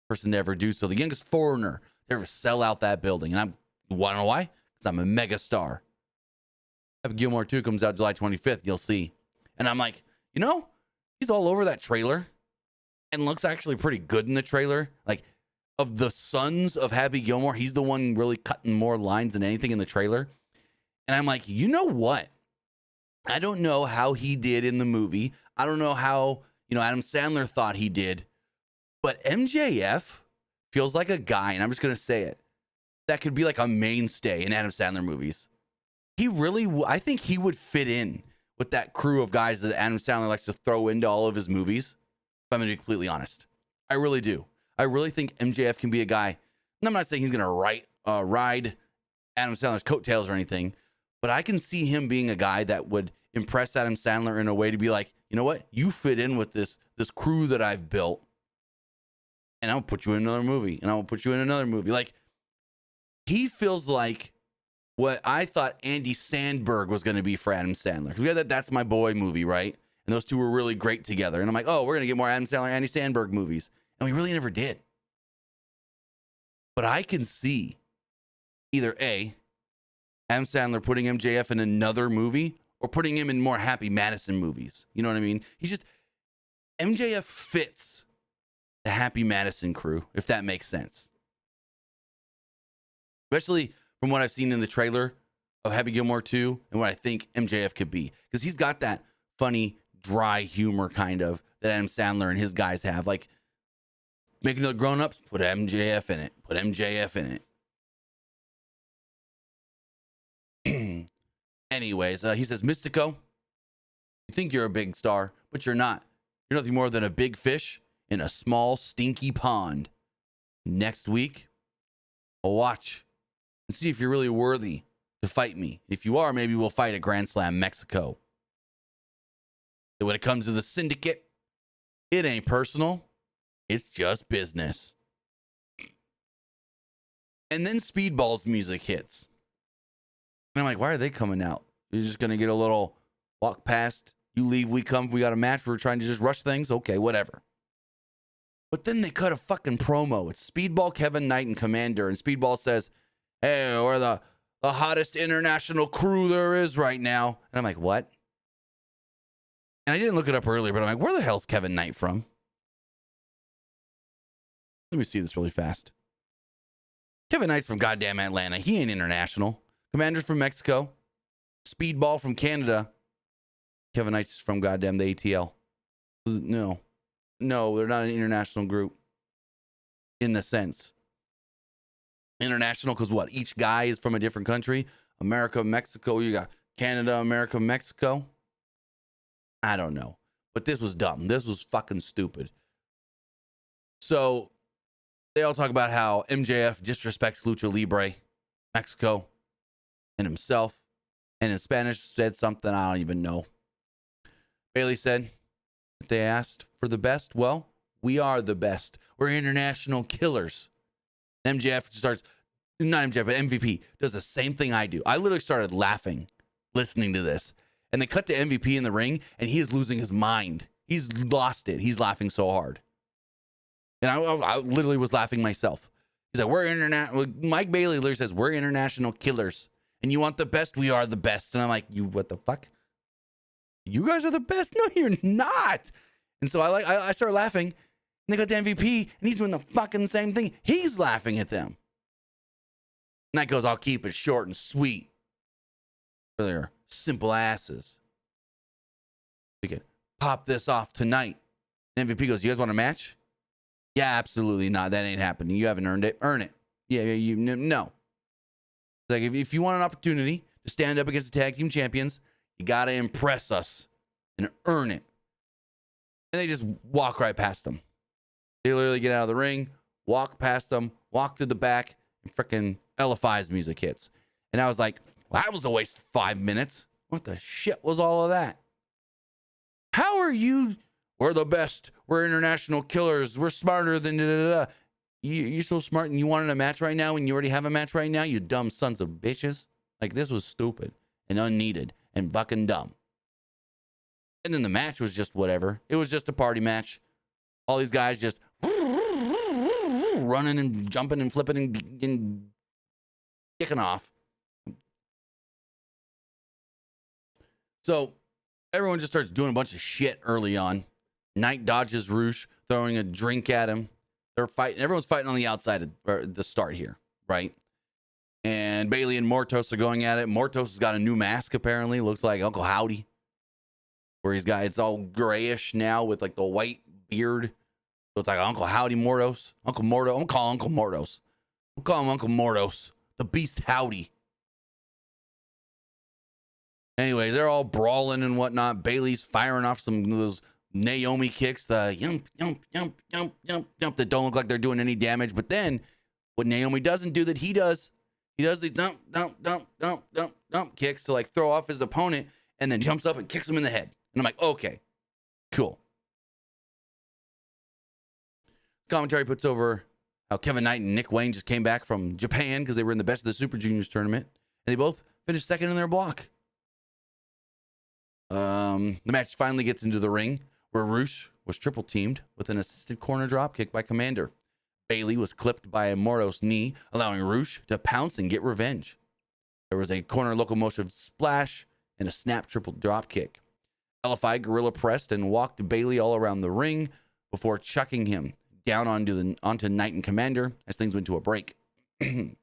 person to ever do so, the youngest foreigner to ever sell out that building. And you want to know why? Because I'm a mega star. Happy Gilmore 2 comes out July 25th. You'll see. And I'm like, he's all over that trailer and looks actually pretty good in the trailer. Like, of the sons of Happy Gilmore, he's the one really cutting more lines than anything in the trailer. And I'm like, you know what? I don't know how he did in the movie. I don't know how, Adam Sandler thought he did. But MJF feels like a guy, and I'm just going to say it, that could be like a mainstay in Adam Sandler movies. I think he would fit in with that crew of guys that Adam Sandler likes to throw into all of his movies. If I'm going to be completely honest. I really do. I really think MJF can be a guy. And I'm not saying he's going to ride Adam Sandler's coattails or anything, but I can see him being a guy that would impress Adam Sandler in a way to be like, you know what? You fit in with this crew that I've built, and I'll put you in another movie, and I'll put you in another movie. Like, he feels like what I thought Andy Samberg was going to be for Adam Sandler. Because we had that That's My Boy movie, right? And those two were really great together. And I'm like, oh, we're going to get more Adam Sandler, Andy Samberg movies. And we really never did. But I can see either A, Adam Sandler putting MJF in another movie or putting him in more Happy Madison movies. You know what I mean? MJF fits the Happy Madison crew, if that makes sense. Especially from what I've seen in the trailer of Happy Gilmore 2 and what I think MJF could be. Because he's got that funny, dry humor kind of that Adam Sandler and his guys have. Like, making the grown-ups, put MJF in it. Put MJF in it. Anyways, he says, Mystico, you think you're a big star, but you're not. You're nothing more than a big fish in a small, stinky pond. Next week, I'll watch and see if you're really worthy to fight me. If you are, maybe we'll fight at Grand Slam Mexico. And when it comes to the Syndicate, it ain't personal. It's just business. And then Speedball's music hits. And I'm like, why are they coming out? You're just going to get a little walk past. You leave, we come, we got a match. We're trying to just rush things. Okay, whatever. But then they cut a fucking promo. It's Speedball, Kevin Knight, and Commander. And Speedball says, hey, we're the hottest international crew there is right now. And I'm like, what? And I didn't look it up earlier, but I'm like, where the hell's Kevin Knight from? Let me see this really fast. Kevin Knight's from goddamn Atlanta. He ain't international. Commander's from Mexico. Speedball from Canada. Kevin Knight's from goddamn the ATL. No, they're not an international group in the sense. International because what? Each guy is from a different country. America, Mexico. You got Canada, America, Mexico. I don't know. But this was dumb. This was fucking stupid. So they all talk about how MJF disrespects Lucha Libre, Mexico, and himself. And in Spanish said something I don't even know. Bailey said, they asked for the best. Well, we are the best. We're international killers. MJF starts, not MJF, but MVP does the same thing I do. I literally started laughing listening to this. And they cut to MVP in the ring, and he is losing his mind. He's lost it. He's laughing so hard. And I literally was laughing myself. He's like, we're international. Mike Bailey literally says, we're international killers. And you want the best? We are the best. And I'm like, you, what the fuck? You guys are the best? No, you're not. And so I start laughing. And they got the MVP, and he's doing the fucking same thing. He's laughing at them. And that goes, I'll keep it short and sweet. For their simple asses. We could pop this off tonight. And MVP goes, you guys want a match? Yeah, absolutely not. That ain't happening. You haven't earned it. Earn it. Yeah, no. Like, if you want an opportunity to stand up against the tag team champions, you got to impress us and earn it. And they just walk right past them. They literally get out of the ring, walk past them, walk to the back, and freaking LFI's music hits. And I was like, well, that was a waste of 5 minutes. What the shit was all of that? How are you? We're the best. We're international killers. We're smarter than da-da-da-da. You're so smart and you wanted a match right now and you already have a match right now, you dumb sons of bitches. Like, this was stupid and unneeded and fucking dumb. And then the match was just whatever. It was just a party match. All these guys just running and jumping and flipping and kicking off. So everyone just starts doing a bunch of shit early on. Knight dodges Roosh, throwing a drink at him. They're fighting. Everyone's fighting on the outside of the start here, right? And Bailey and Mortos are going at it. Mortos has got a new mask, apparently. Looks like Uncle Howdy. Where he's got, it's all grayish now with like the white beard. So it's like Uncle Howdy Mortos. Uncle Mortos. I'm going to call Uncle Mortos. We'll call him Uncle Mortos. The Beast Howdy. Anyway, they're all brawling and whatnot. Bailey's firing off some of those Naomi kicks. The yump, yump, yump, yump, yump, yump that don't look like they're doing any damage. But then what Naomi doesn't do that he does these dump, dump, dump, dump, dump, dump kicks to like throw off his opponent and then jumps up and kicks him in the head. And I'm like, okay, cool. Commentary puts over how Kevin Knight and Nick Wayne just came back from Japan because they were in the Best of the Super Juniors tournament. And they both finished second in their block. The match finally gets into the ring where Roosh was triple teamed with an assisted corner drop kick by Commander. Bailey was clipped by a Mortos knee, allowing Roosh to pounce and get revenge. There was a corner locomotive splash and a snap triple drop kick. LFI gorilla pressed and walked Bailey all around the ring before chucking him down onto Knight and Commander as things went to a break. Bailey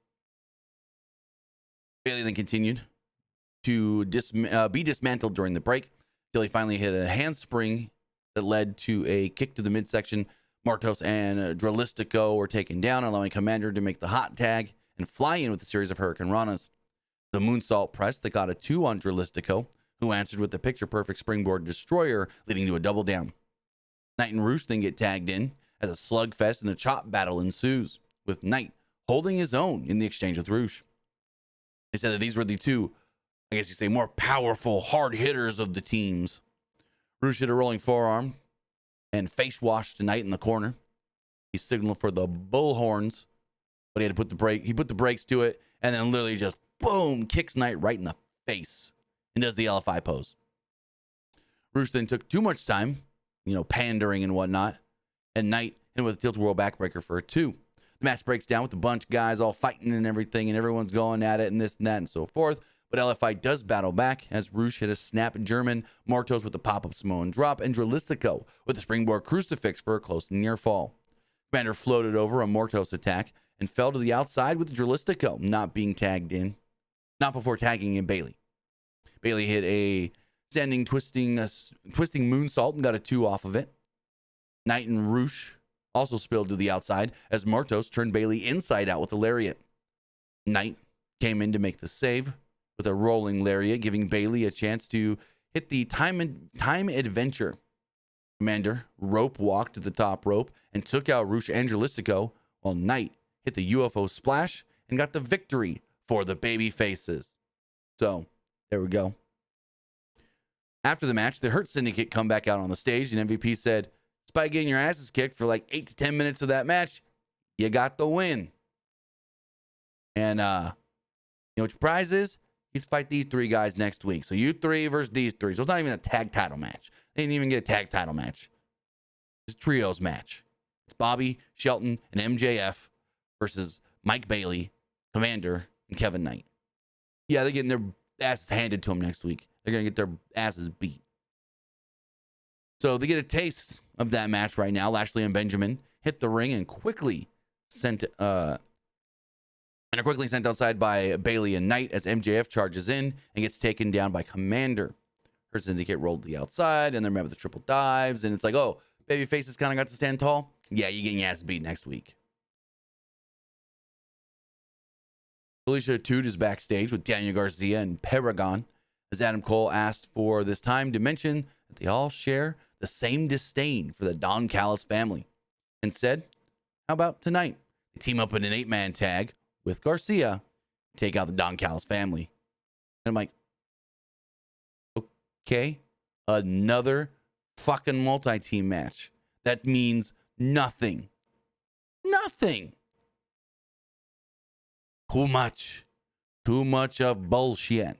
then continued to be dismantled during the break until he finally hit a handspring that led to a kick to the midsection. Mortos and Dralistico were taken down, allowing Commander to make the hot tag and fly in with a series of Hurricane Ranas. The moonsault press that got a 2 on Dralistico, who answered with the picture-perfect springboard destroyer, leading to a double down. Knight and Roosh then get tagged in as a slugfest and a chop battle ensues, with Knight holding his own in the exchange with Roosh. They said that these were the two, I guess you say, more powerful hard hitters of the teams. Roosh hit a rolling forearm and face washed Knight in the corner. He signaled for the bullhorns, but he had to put the brake. He put the brakes to it, and then literally just boom, kicks Knight right in the face and does the LFI pose. Roosh then took too much time, pandering and whatnot, and Knight hit with a tilt-a-whirl backbreaker for a 2. The match breaks down with a bunch of guys all fighting and everything, and everyone's going at it and this and that and so forth. But LFI does battle back as Roosh hit a snap German, Mortos with a pop-up Samoan drop, and Dralistico with a springboard crucifix for a close near fall. Commander floated over a Mortos attack and fell to the outside with Dralistico not being tagged in, not before tagging in Bailey. Bailey hit a standing twisting moonsault and got a 2 off of it. Knight and Roosh also spilled to the outside as Mortos turned Bailey inside out with a lariat. Knight came in to make the save with a rolling lariat, giving Bailey a chance to hit the time adventure. Commander rope walked to the top rope and took out Roosh and Dralistico, while Knight hit the UFO splash and got the victory for the baby faces. So, there we go. After the match, the Hurt Syndicate come back out on the stage, and MVP said, despite getting your asses kicked for like 8 to 10 minutes of that match, you got the win. And, you know what your prize is? You fight these 3 guys next week. So you 3 versus these 3. So it's not even a tag title match. They didn't even get a tag title match. It's a trios match. It's Bobby, Shelton, and MJF versus Mike Bailey, Commander, and Kevin Knight. Yeah, they're getting their asses handed to them next week. They're going to get their asses beat. So they get a taste of that match right now. Lashley and Benjamin hit the ring and quickly sent outside by Bailey and Knight as MJF charges in and gets taken down by Commander. Her Syndicate rolled to the outside and they're met with the triple dives, and it's like, oh, babyfaces kind of got to stand tall. Yeah, you're getting your ass beat next week. Alicia Toot is backstage with Daniel Garcia and Paragon as Adam Cole asked for this time to mention that they all share the same disdain for the Don Callis family, and said, how about tonight? They team up in an 8-man tag with Garcia, take out the Don Callis family. And I'm like, okay, another fucking multi-team match. That means nothing. Nothing. Too much. Too much of bullshit.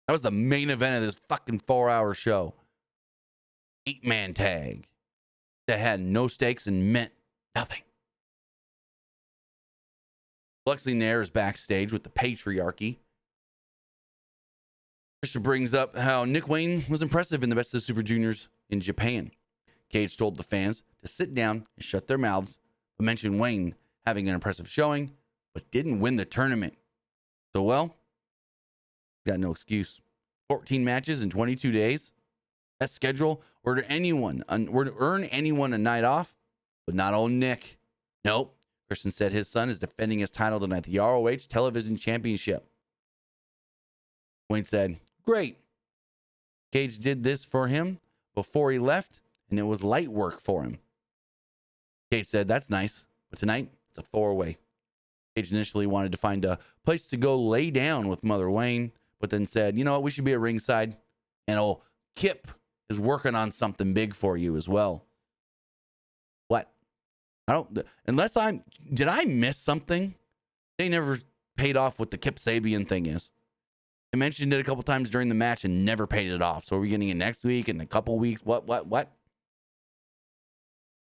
That was the main event of this fucking 4-hour show. 8-man tag that had no stakes and meant nothing. Moxley Nair is backstage with the patriarchy. Christian brings up how Nick Wayne was impressive in the Best of the Super Juniors in Japan. Cage told the fans to sit down and shut their mouths, but mentioned Wayne having an impressive showing, but didn't win the tournament. So, well, got no excuse. 14 matches in 22 days. That schedule were to earn anyone a night off, but not old Nick. Nope. Christian said his son is defending his title tonight, the ROH Television Championship. Wayne said, great. Cage did this for him before he left, and it was light work for him. Cage said, that's nice, but tonight it's a 4-way. Cage initially wanted to find a place to go lay down with Mother Wayne, but then said, you know what, we should be at ringside, and old Kip is working on something big for you as well. What? Did I miss something? They never paid off what the Kip Sabian thing is. They mentioned it a couple times during the match and never paid it off. So are we getting it next week, in a couple weeks? What?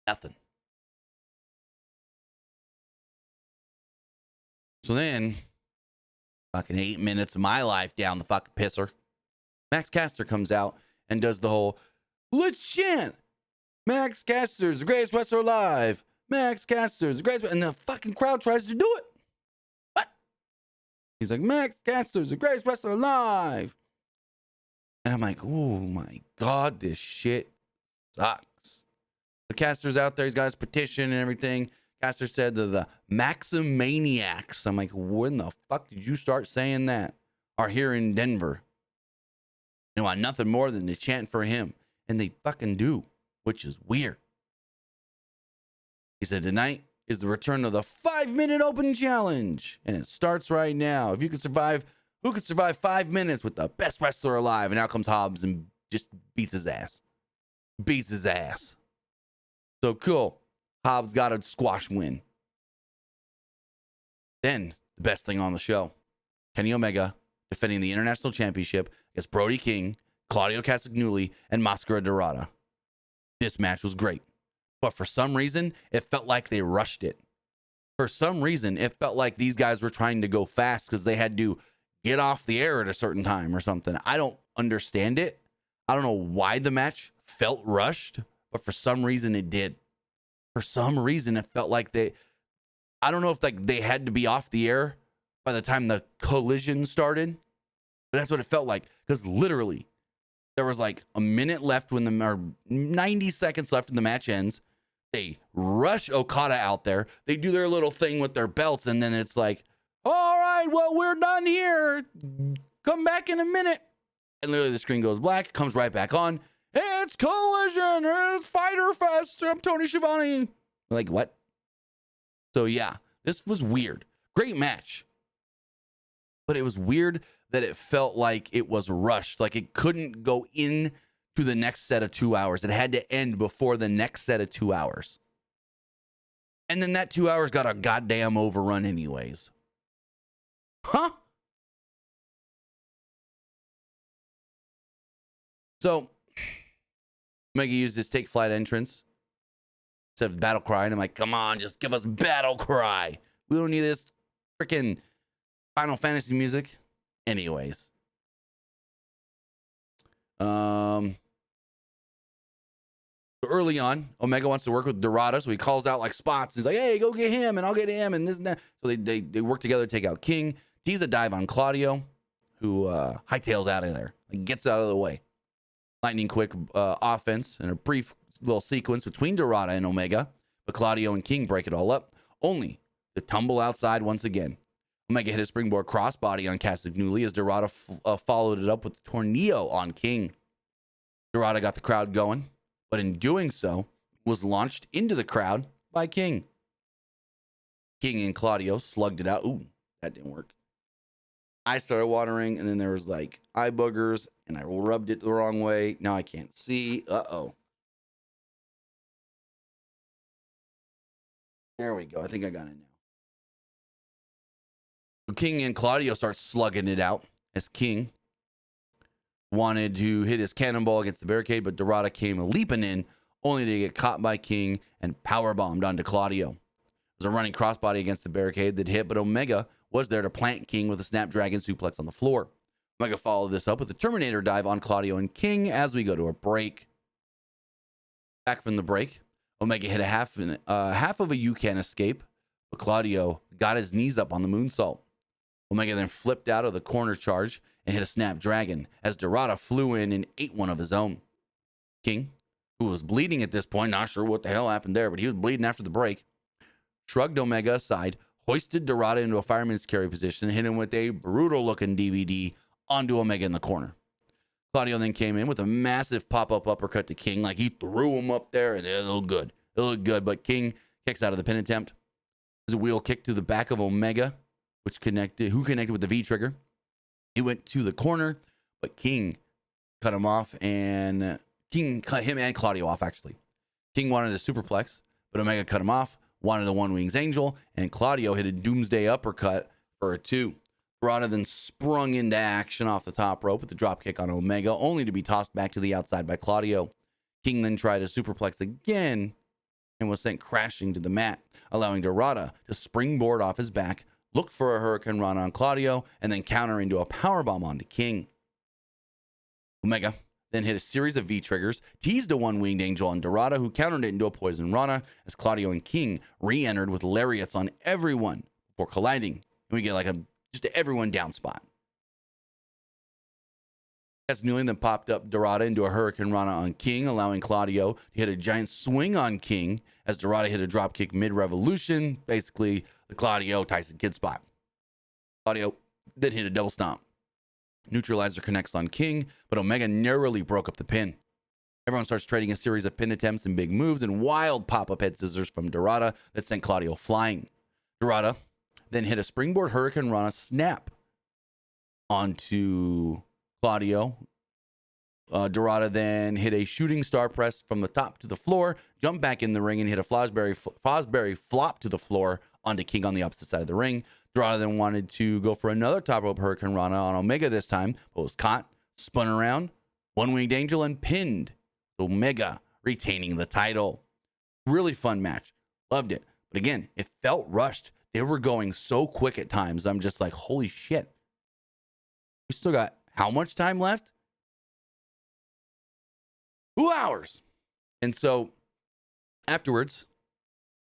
Nothing. So then, fucking 8 minutes of my life down the fucking pisser. Max Caster comes out and does the whole, let's chant. Max Caster's the greatest wrestler alive. Max Caster's the greatest, and the fucking crowd tries to do it. What? He's like, Max Caster's the greatest wrestler alive. And I'm like, oh my God, this shit sucks. The Caster's out there, he's got his petition and everything. Caster said to the Maximaniacs. I'm like, when the fuck did you start saying that? Are here in Denver. They want nothing more than to chant for him. And they fucking do, which is weird. He said, tonight is the return of the 5-minute open challenge. And it starts right now. If you could survive, who could survive 5 minutes with the best wrestler alive? And out comes Hobbs and just beats his ass. Beats his ass. So cool. Hobbs got a squash win. Then, the best thing on the show. Kenny Omega defending the International Championship against Brody King, Claudio Castagnoli, and Mascara Dorada. This match was great. But for some reason, it felt like they rushed it. For some reason, it felt like these guys were trying to go fast because they had to get off the air at a certain time or something. I don't understand it. I don't know why the match felt rushed, but for some reason it did. For some reason, it felt like I don't know if they had to be off the air by the time the collision started, but that's what it felt like. Because literally, there was like a minute left or 90 seconds left when the match ends. They rush Okada out there. They do their little thing with their belts, and then it's like, all right, well, we're done here. Come back in a minute. And literally the screen goes black, comes right back on. It's Collision. It's Fyter Fest. I'm Tony Schiavone. Like, what? So, yeah, this was weird. Great match. But it was weird that it felt like it was rushed. Like it couldn't go in to the next set of 2 hours. It had to end before the next set of 2 hours. And then that 2 hours got a goddamn overrun anyways. Huh? So, Mega used his Take Flight entrance instead of Battle Cry. And I'm like, come on, just give us Battle Cry. We don't need this freaking Final Fantasy music. Anyways. Early on, Omega wants to work with Dorada, so he calls out like spots. He's like, hey, go get him, and I'll get him, and this and that. So they work together to take out King. Tease a dive on Claudio, who hightails out of there. Like, gets out of the way. Lightning quick offense and a brief little sequence between Dorada and Omega, but Claudio and King break it all up, only to tumble outside once again. Omega hit a springboard crossbody on Castagnoli as Dorada followed it up with a tornado on King. Dorada got the crowd going, but in doing so, was launched into the crowd by King. King and Claudio slugged it out. Ooh, that didn't work. I started watering, and then there was like eye boogers, and I rubbed it the wrong way. Now I can't see. Uh-oh. There we go. I think I got it now. King and Claudio start slugging it out as King wanted to hit his cannonball against the barricade, but Dorada came leaping in, only to get caught by King and powerbombed onto Claudio. It was a running crossbody against the barricade that hit, but Omega was there to plant King with a Snapdragon suplex on the floor. Omega followed this up with a Terminator dive on Claudio and King as we go to a break. Back from the break, Omega hit a half of a U-can escape, but Claudio got his knees up on the moonsault. Omega then flipped out of the corner charge and hit a Snapdragon as Dorada flew in and ate one of his own. King, who was bleeding at this point, not sure what the hell happened there, but he was bleeding after the break, shrugged Omega aside, hoisted Dorada into a fireman's carry position, and hit him with a brutal-looking DVD onto Omega in the corner. Claudio then came in with a massive pop-up uppercut to King, like he threw him up there, and it looked good. It looked good, but King kicks out of the pin attempt. There's a wheel kick to the back of Omega, who connected with the V-trigger. He went to the corner, but King cut him off, and King cut him and Claudio off, actually. King wanted a superplex, but Omega cut him off, wanted a One Wings Angel, and Claudio hit a Doomsday uppercut for a 2. Dorada then sprung into action off the top rope with the dropkick on Omega, only to be tossed back to the outside by Claudio. King then tried a superplex again and was sent crashing to the mat, allowing Dorada to springboard off his back, look for a Hurricane Run on Claudio, and then counter into a powerbomb onto King. Omega then hit a series of V-triggers, teased a One-Winged Angel on Dorada, who countered it into a Poison Rana as Claudio and King re-entered with lariats on everyone before colliding. And we get like just a everyone down spot. As Newland then popped up Dorada into a Hurricane Rana on King, allowing Claudio to hit a giant swing on King as Dorada hit a dropkick mid-revolution, basically the Claudio Tyson Kidd spot. Claudio then hit a double stomp. Neutralizer connects on King, but Omega narrowly broke up the pin. Everyone starts trading a series of pin attempts and big moves and wild pop-up head scissors from Dorada that sent Claudio flying. Dorada then hit a springboard Hurricane Rana snap onto Claudio. Dorada then hit a shooting star press from the top to the floor, jumped back in the ring, and hit a Fosbury flop to the floor onto King on the opposite side of the ring. Dorada then wanted to go for another top rope Hurricane Rana on Omega this time, but was caught, spun around, One-Winged Angel, and pinned. Omega retaining the title. Really fun match. Loved it. But again, it felt rushed. They were going so quick at times. I'm just like, holy shit. We still got how much time left? 2 hours. And so afterwards,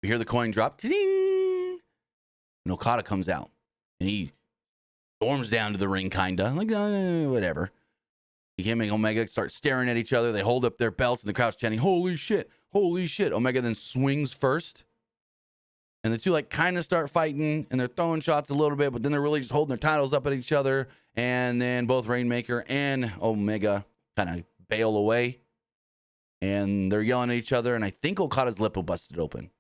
we hear the coin drop. Ding! And Okada comes out. And he storms down to the ring, kind of. Like, whatever. Him and Omega start staring at each other. They hold up their belts, and the crowd's chanting, holy shit, holy shit. Omega then swings first. And the two like kind of start fighting, and they're throwing shots a little bit, but then they're really just holding their titles up at each other. And then both Rainmaker and Omega kind of bail away. And they're yelling at each other, and I think Okada's lip will busted open.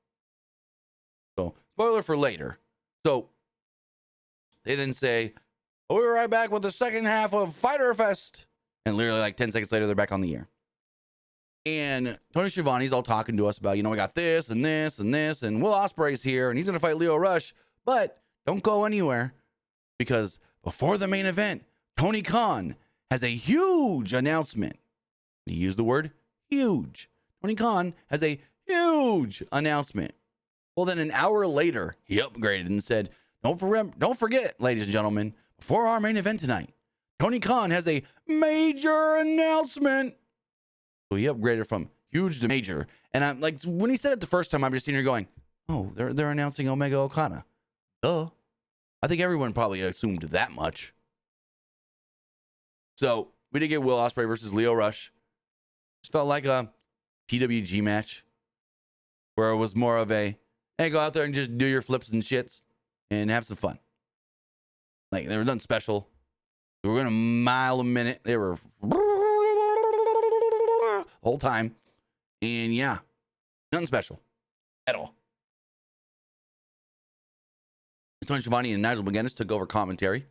So, spoiler for later. So, they then say, we'll be right back with the second half of Dyter Fest. And literally like 10 seconds later, they're back on the air. And Tony Schiavone's all talking to us about, we got this and this and this, and Will Osprey's here, and he's going to fight Lio Rush. But don't go anywhere, because before the main event, Tony Khan has a huge announcement. He used the word huge. Tony Khan has a huge announcement. Well, then an hour later, he upgraded and said, don't forget, ladies and gentlemen, before our main event tonight, Tony Khan has a major announcement. So he upgraded from huge to major. And I'm like, when he said it the first time, I'm just sitting here going, oh, they're announcing Omega Okada. Duh. I think everyone probably assumed that much. So we did get Will Osprey versus Lio Rush. It felt like a PWG match where it was more of a, hey, go out there and just do your flips and shits and have some fun. Like, they were nothing special. We were going a mile a minute. They were the whole time. And yeah, nothing special at all. Tony Schiavone and Nigel McGuinness took over commentary.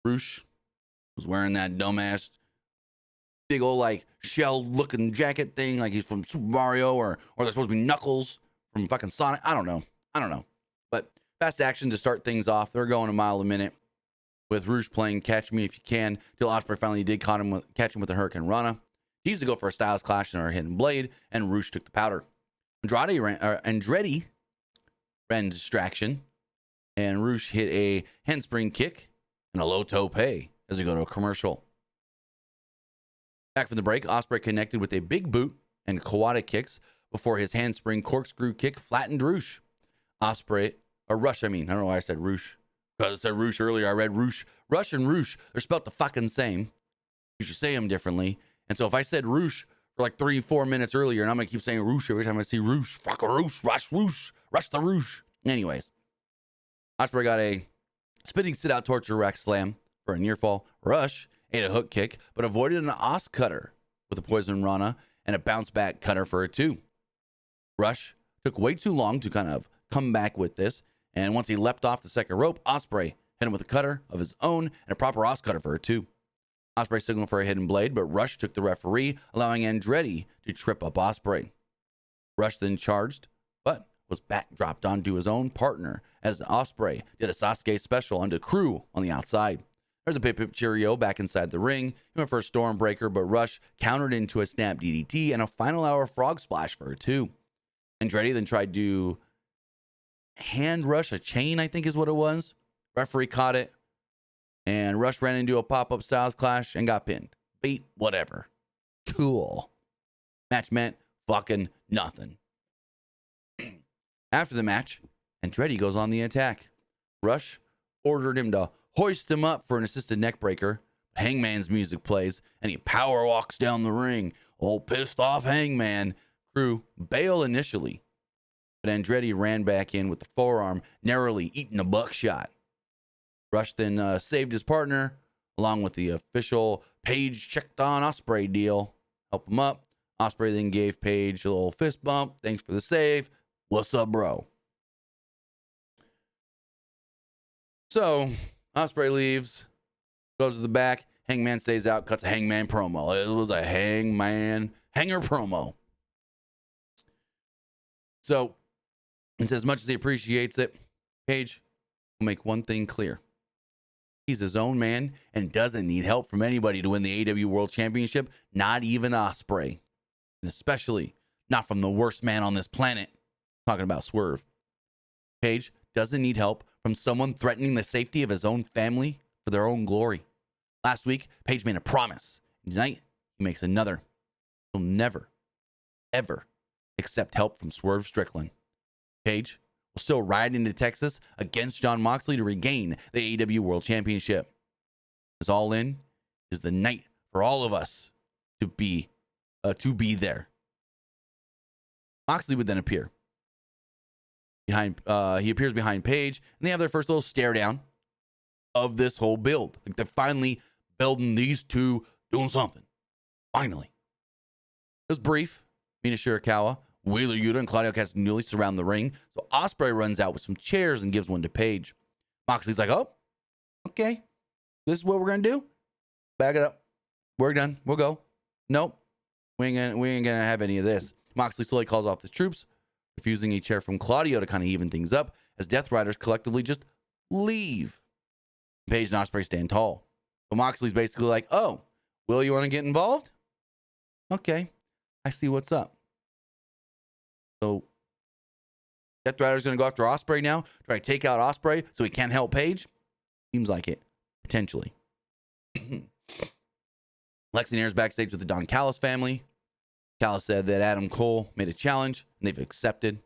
Roosh was wearing that dumbass big old like shell looking jacket thing, like he's from Super Mario, or they're supposed to be Knuckles from fucking Sonic. I don't know. But fast action to start things off. They're going a mile a minute with Roosh playing Catch Me If You Can, till Osprey finally did catch him with the Hurricane Rana. He used to go for a Styles Clash and our Hidden Blade, and Roosh took the powder. Andretti ran distraction, and Roosh hit a handspring kick and a low tope as we go to a commercial. Back from the break, Osprey connected with a big boot and Kawada kicks before his handspring corkscrew kick flattened Roosh. Rush, I don't know why I said Roosh. Because I said Roosh earlier, I read Roosh. Rush and Roosh, they're spelled the fucking same. You should say them differently. And so if I said Roosh for like 3-4 minutes earlier, and I'm going to keep saying Roosh every time I see Roosh, fuck a Roosh, rush the Roosh. Anyways, Osprey got a spinning sit-out torture rack slam for a near fall. Rush ate a hook kick, but avoided an Os cutter with a poison Rana and a bounce back cutter for a 2. Rush took way too long to kind of come back with this, and once he leapt off the second rope, Osprey hit him with a cutter of his own and a proper Os cutter for a 2. Osprey signaled for a Hidden Blade, but Rush took the referee, allowing Andretti to trip up Osprey. Rush then charged, but was backdropped onto his own partner as Osprey did a Sasuke special onto Crew on the outside. There's a pip cheerio back inside the ring. He went for a Stormbreaker, but Rush countered into a snap DDT and a final hour frog splash for a 2. Andretti then tried to hand Rush a chain, I think is what it was. Referee caught it, and Rush ran into a pop-up Styles Clash and got pinned. Beat, whatever. Cool. Match meant fucking nothing. After the match, Andretti goes on the attack. Rush ordered him to hoist him up for an assisted neck breaker. Hangman's music plays, and he power walks down the ring. Old pissed off Hangman. Crew bail initially, but Andretti ran back in with the forearm, narrowly eating a buckshot. Rush then saved his partner, along with the official Page checked on Osprey deal. Help him up. Osprey then gave Page a little fist bump. Thanks for the save. What's up, bro? So Osprey leaves, goes to the back. Hangman stays out, cuts a Hangman promo. It was a hanger promo. So, and as much as he appreciates it, Page will make one thing clear. He's his own man and doesn't need help from anybody to win the AEW World Championship, not even Osprey. And especially not from the worst man on this planet. Talking about Swerve. Page doesn't need help from someone threatening the safety of his own family for their own glory. Last week, Page made a promise. And tonight, he makes another. He'll never, ever accept help from Swerve Strickland. Page will still ride into Texas against Jon Moxley to regain the AEW World Championship. As All In is the night for all of us to be there. Moxley would then appear. He appears behind Page, and they have their first little stare down of this whole build. Like they're finally building these two doing something. Finally. It was brief. Mina Shirakawa, Wheeler Yuta, and Claudio Castagnoli surround the ring. So Osprey runs out with some chairs and gives one to Page. Moxley's like, oh, okay. This is what we're going to do? Back it up. We're done. We'll go. Nope. We ain't going to have any of this. Moxley slowly calls off the troops, refusing a chair from Claudio to kind of even things up as Death Riders collectively just leave. Page and Osprey stand tall. But Moxley's basically like, oh, Will, you want to get involved? Okay. I see what's up. So Death Rider's going to go after Osprey now, try to take out Osprey so he can't help Page. Seems like it, potentially. Lex and Air's backstage with the Don Callis family. Callis said that Adam Cole made a challenge, and they've accepted.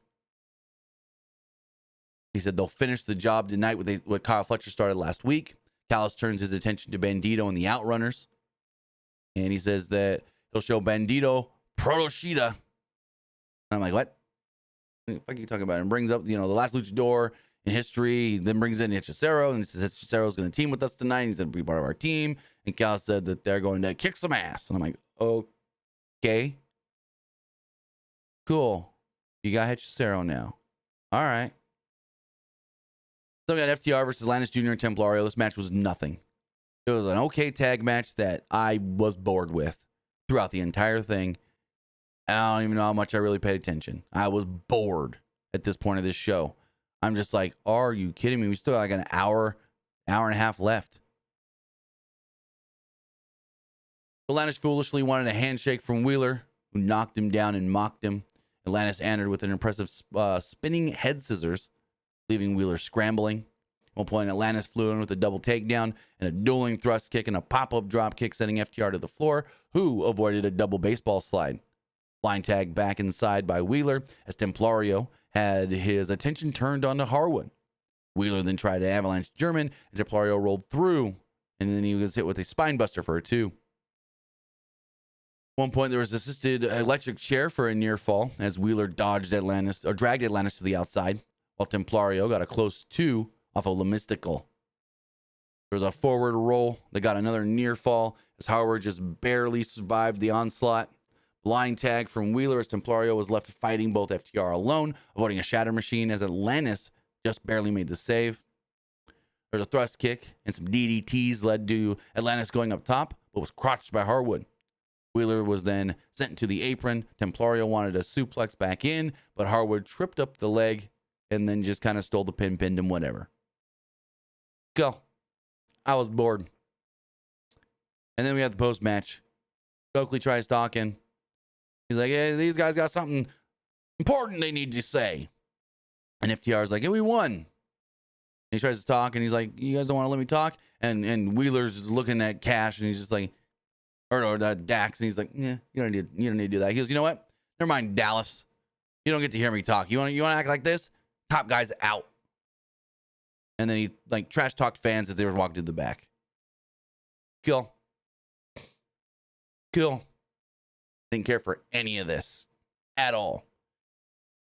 He said they'll finish the job tonight with what Kyle Fletcher started last week. Callis turns his attention to Bandito and the Outrunners. And he says that he'll show Bandito Protoshita. I'm like, what? What the fuck are you talking about? And brings up, the last luchador in history. He then brings in Hechicero, and he says Hechicero's going to team with us tonight. He's going to be part of our team. And Cal said that they're going to kick some ass. And I'm like, okay. Cool. You got Hechicero now. All right. So we got FTR versus Lannis Jr. and Templario. This match was nothing. It was an okay tag match that I was bored with throughout the entire thing. I don't even know how much I really paid attention. I was bored at this point of this show. I'm just like, are you kidding me? We still got like an hour and a half left. Atlantis foolishly wanted a handshake from Wheeler, who knocked him down and mocked him. Atlantis answered with an impressive spinning head scissors, leaving Wheeler scrambling. At one point, Atlantis flew in with a double takedown and a dueling thrust kick and a pop-up drop kick, sending FTR to the floor, who avoided a double baseball slide. Blind tag back inside by Wheeler as Templario had his attention turned onto Harwood. Wheeler then tried to avalanche German, and Templario rolled through, and then he was hit with a spine buster for a 2. At one point, there was assisted electric chair for a near fall as Wheeler dragged Atlantis to the outside, while Templario got a close 2 off of Mystical. There was a forward roll that got another near fall as Howard just barely survived the onslaught. Blind tag from Wheeler as Templario was left fighting both FTR alone, avoiding a shatter machine as Atlantis just barely made the save. There's a thrust kick and some DDTs led to Atlantis going up top, but was crotched by Harwood. Wheeler was then sent to the apron. Templario wanted a suplex back in, but Harwood tripped up the leg and then just kind of stole the pin, pinned him, whatever. Go. I was bored. And then we had the post-match. Stokely tries talking. He's like, hey, these guys got something important they need to say. And FTR's like, hey, we won. And he tries to talk, and he's like, you guys don't want to let me talk? And Wheeler's just looking at Cash, and he's just like, or Dax, and he's like, yeah, you don't need to do that. He goes, you know what? Never mind, Dallas. You don't get to hear me talk. You want to act like this? Top guy's out. And then he like trash talked fans as they were walking to the back. Kill. Didn't care for any of this at all.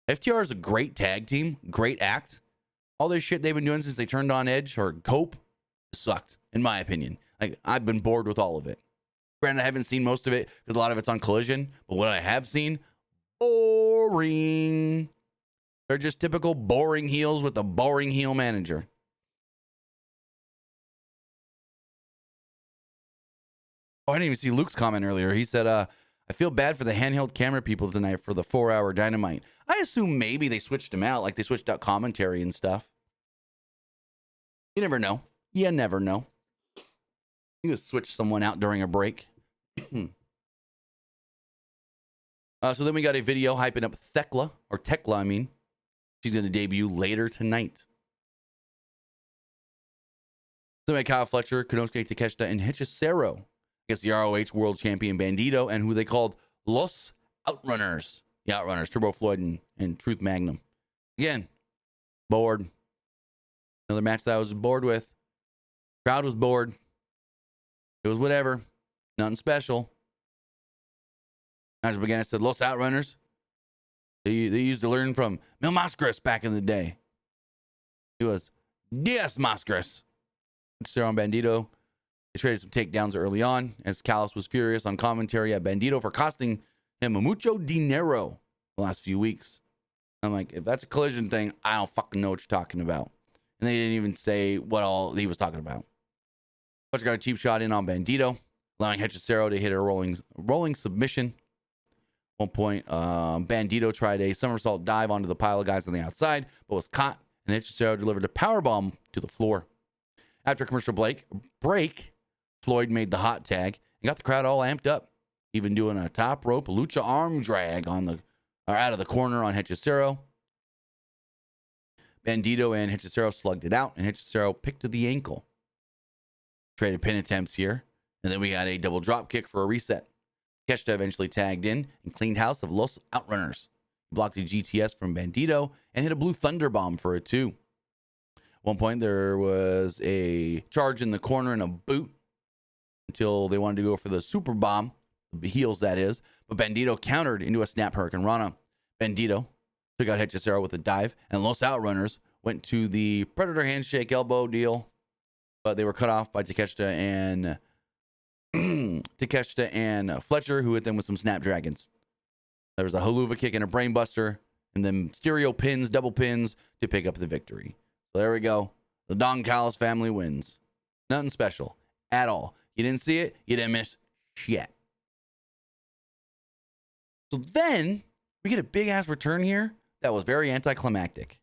FTR is a great tag team, great act. All this shit they've been doing since they turned on Edge or Cope sucked, in my opinion. Like, I've been bored with all of it. Granted, I haven't seen most of it because a lot of it's on Collision, but what I have seen, boring. They're just typical boring heels with a boring heel manager. Oh, I didn't even see Luke's comment earlier. He said, I feel bad for the handheld camera people tonight for the 4-hour Dynamite. I assume maybe they switched them out, like they switched out commentary and stuff. You never know. You never know. You could switch someone out during a break. So then we got a video hyping up Techla, I mean. She's going to debut later tonight. Then we had Kyle Fletcher, Konosuke Takeshita, and Hechicero against the ROH World Champion Bandito and who they called Los Outrunners. The Outrunners, Turbo Floyd and Truth Magnum. Again, bored. Another match that I was bored with. Crowd was bored. It was whatever. Nothing special. Match began. I said, Los Outrunners. They used to learn from Mil Mascaras back in the day. It was Diaz Mascaras. Cero and Bandito. They traded some takedowns early on as Callis was furious on commentary at Bandito for costing him a mucho dinero the last few weeks. I'm like, if that's a Collision thing, I don't fucking know what you're talking about. And they didn't even say what all he was talking about. Fletcher got a cheap shot in on Bandito, allowing Hechicero to hit a rolling submission. At one point, Bandito tried a somersault dive onto the pile of guys on the outside, but was caught, and Hechicero delivered a powerbomb to the floor. After a commercial break, Floyd made the hot tag and got the crowd all amped up, even doing a top rope lucha arm drag out of the corner on Hechicero. Bandito and Hechicero slugged it out, and Hechicero picked to the ankle. Traded pin attempts here, and then we got a double drop kick for a reset. Takeshita eventually tagged in and cleaned house of Los Outrunners. He blocked a GTS from Bandito and hit a blue thunder bomb for a 2. At one point, there was a charge in the corner and a boot until they wanted to go for the super bomb, the heels that is, but Bandito countered into a snap Hurricane Rana. Bandito took out Hechicero with a dive, and Los Outrunners went to the Predator handshake elbow deal, but they were cut off by Takeshita and Fletcher, who hit them with some snapdragons. There was a haluva kick and a brainbuster, and then stereo pins, double pins to pick up the victory. So there we go. The Don Callis family wins. Nothing special at all. You didn't see it, you didn't miss shit. So then we get a big ass return here that was very anticlimactic.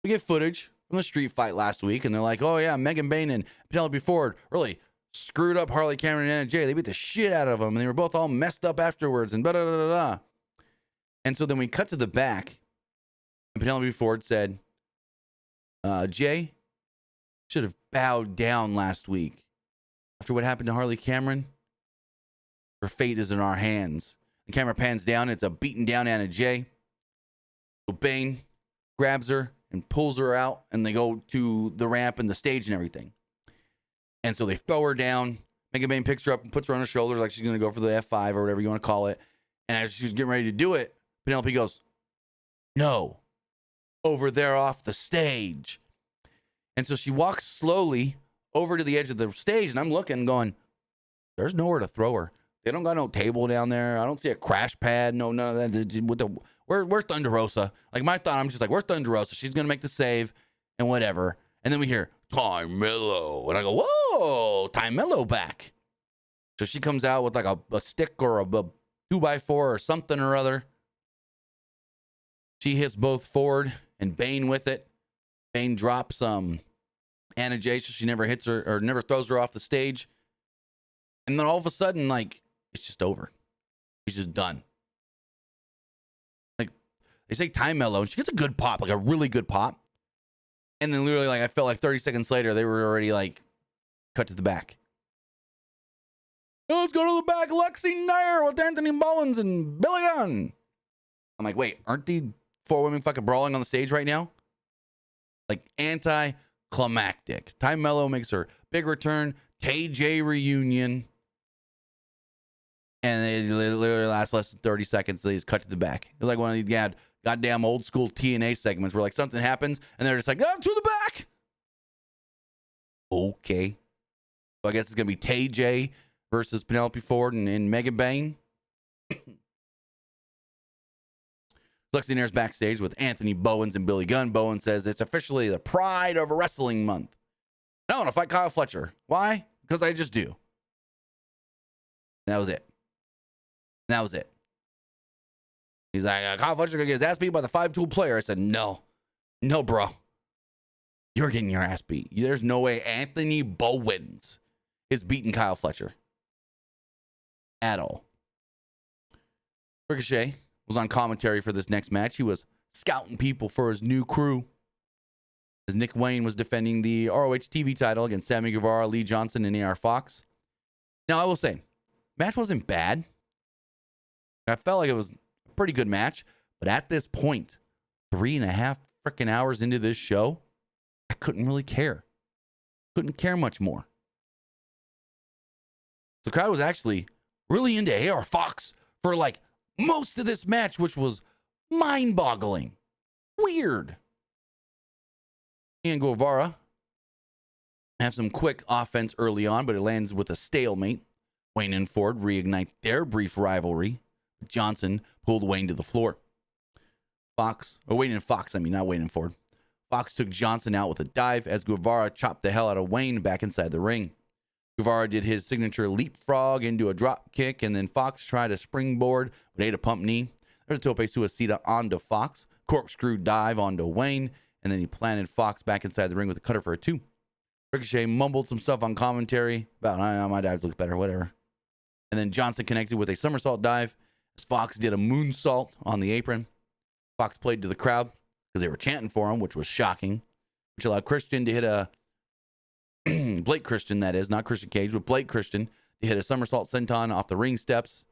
We get footage from the street fight last week, and they're like, oh yeah, Megan Bain and Penelope Ford really screwed up Harley Cameron and Anna Jay. They beat the shit out of them, and they were both all messed up afterwards, and blah. And so then we cut to the back, and Penelope Ford said, Jay should have bowed down last week. After what happened to Harley Cameron, her fate is in our hands. The camera pans down. It's a beaten down Anna Jay. So Bane grabs her and pulls her out, and they go to the ramp and the stage and everything. And so they throw her down. Mega Bane picks her up and puts her on her shoulders like she's going to go for the F5 or whatever you want to call it. And as she's getting ready to do it, Penelope goes, no, over there off the stage. And so she walks slowly over to the edge of the stage, and I'm looking going, there's nowhere to throw her. They don't got no table down there. I don't see a crash pad. No, none of that. Where's Thunder Rosa? Like, my thought, I'm just like, where's Thunder Rosa? She's going to make the save and whatever. And then we hear, Time Melo. And I go, whoa, Time Melo back. So she comes out with like a stick or a 2x4 or something or other. She hits both Ford and Bane with it. Bane drops Anna Jay, so she never hits her or never throws her off the stage. And then all of a sudden, like, it's just over. She's just done. Like, they say Time Melo, and she gets a good pop, like a really good pop. And then literally, like, I felt like 30 seconds later, they were already, like, cut to the back. Oh, let's go to the back. Lexi Nair with Anthony Bowens and Billy Gunn. I'm like, wait, aren't the 4 women fucking brawling on the stage right now? Like, anticlimactic. Time Melo makes her big return. TJ reunion. And it literally lasts less than 30 seconds. So they just cut to the back. It's like one of these goddamn old school TNA segments where like something happens and they're just like, oh, to the back. Okay. So I guess it's going to be TJ versus Penelope Ford and Mega Bane. Lexi Nair's backstage with Anthony Bowens and Billy Gunn. Bowens says it's officially the pride of wrestling month. I want to fight Kyle Fletcher. Why? Because I just do. That was it. That was it. He's like, Kyle Fletcher gonna get his ass beat by the 5-tool player. I said, no, bro. You're getting your ass beat. There's no way Anthony Bowens is beating Kyle Fletcher at all. Ricochet was on commentary for this next match. He was scouting people for his new crew, as Nick Wayne was defending the ROH TV title against Sammy Guevara, Lee Johnson, and AR Fox. Now, I will say, match wasn't bad. I felt like it was a pretty good match, but at this point, 3.5 freaking hours into this show, I couldn't really care. Couldn't care much more. The crowd was actually really into AR Fox for like most of this match, which was mind-boggling. Weird. And Guevara have some quick offense early on, but it lands with a stalemate. Wayne and Ford reignite their brief rivalry. Johnson pulled Wayne to the floor. Wayne and Fox, not Wayne and Ford. Fox took Johnson out with a dive as Guevara chopped the hell out of Wayne back inside the ring. Guevara did his signature leapfrog into a drop kick, and then Fox tried a springboard but ate a pump knee. There's a tope suicida onto Fox, corkscrew dive onto Wayne, and then he planted Fox back inside the ring with a cutter for a 2. Ricochet mumbled some stuff on commentary about, my dives look better, whatever. And then Johnson connected with a somersault dive as Fox did a moonsault on the apron. Fox played to the crowd because they were chanting for him, which was shocking, which allowed Christian to hit a Blake Christian, that is, not Christian Cage, but Blake Christian to hit a somersault senton off the ring steps.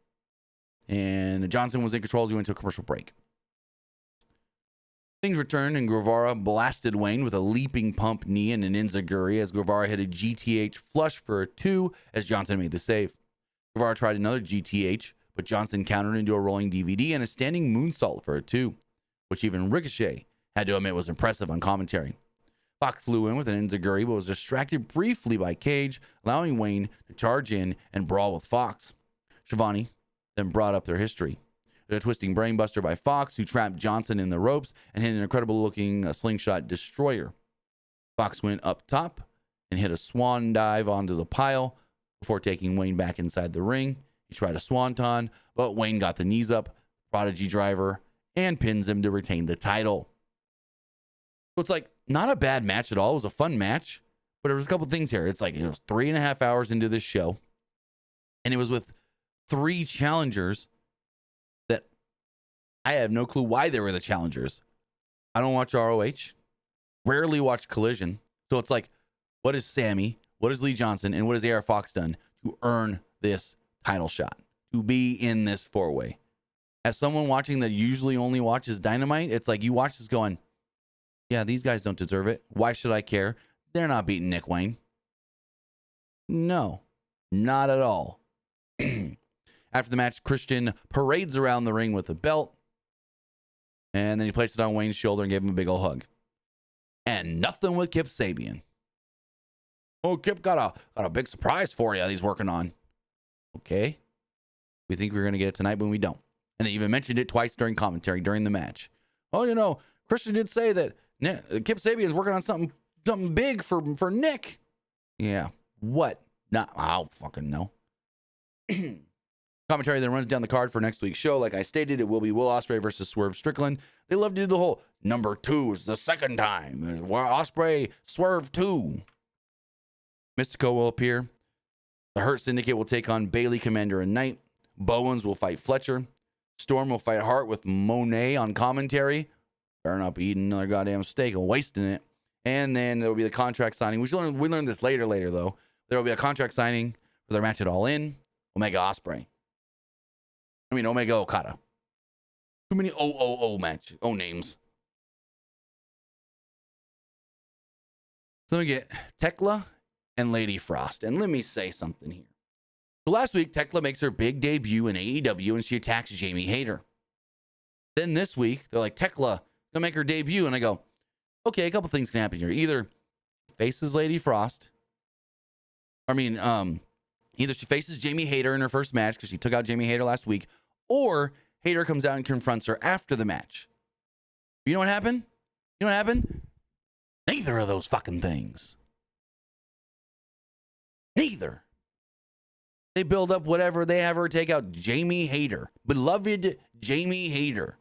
And Johnson was in control as we went to a commercial break. Things returned, and Guevara blasted Wayne with a leaping pump knee and an enziguri as Guevara hit a GTH flush for a 2 as Johnson made the save. Guevara tried another GTH, but Johnson countered into a rolling DVD and a standing moonsault for a 2, which even Ricochet had to admit was impressive on commentary. Fox flew in with an enziguri, but was distracted briefly by Cage, allowing Wayne to charge in and brawl with Fox. Shivani then brought up their history. There's a twisting brainbuster by Fox, who trapped Johnson in the ropes and hit an incredible-looking slingshot destroyer. Fox went up top and hit a swan dive onto the pile before taking Wayne back inside the ring. He tried a swanton, but Wayne got the knees up, prodigy driver, and pins him to retain the title. So it's like not a bad match at all. It was a fun match, But there was a couple things here. It's like it was 3.5 hours into this show, and it was with 3 challengers that I have no clue why they were the challengers. I don't watch ROH, rarely watch Collision. So it's like, what is Sammy, what is Lee Johnson, and what has AR Fox done to earn this title shot, to be in this 4-way? As someone watching that usually only watches Dynamite, it's like you watch this going, yeah, these guys don't deserve it. Why should I care? They're not beating Nick Wayne. No, not at all. After the match, Christian parades around the ring with the belt, and then he placed it on Wayne's shoulder and gave him a big old hug. And nothing with Kip Sabian. Oh, Kip got a big surprise for you that he's working on. Okay. We think we're going to get it tonight, but we don't. And they even mentioned it twice during commentary during the match. Oh, you know, Christian did say that Kip Sabian is working on something big for Nick. Yeah. What? Not, I don't fucking know. Commentary then runs down the card for next week's show. Like I stated, it will be Will Osprey versus Swerve Strickland. They love to do the whole number 2 is the second time. Osprey, Swerve 2. Mystico will appear. The Hurt Syndicate will take on Bailey, Commander, and Knight. Bowens will fight Fletcher. Storm will fight Hart with Monet on commentary. Better not be eating another goddamn steak and wasting it. And then there will be the contract signing. We learned this later though. There will be a contract signing for their match at All In. Omega Osprey. Omega Okada. Too many names. So let me get Techla and Lady Frost. And let me say something here. So last week, Techla makes her big debut in AEW and she attacks Jamie Hayter. Then this week, they're like, Techla gonna make her debut. And I go, okay, a couple things can happen here. Either faces Lady Frost. Either she faces Jamie Hayter in her first match because she took out Jamie Hayter last week, or Hayter comes out and confronts her after the match. You know what happened? Neither of those fucking things. Neither. They build up whatever. They have her take out Jamie Hayter. Beloved Jamie Hayter.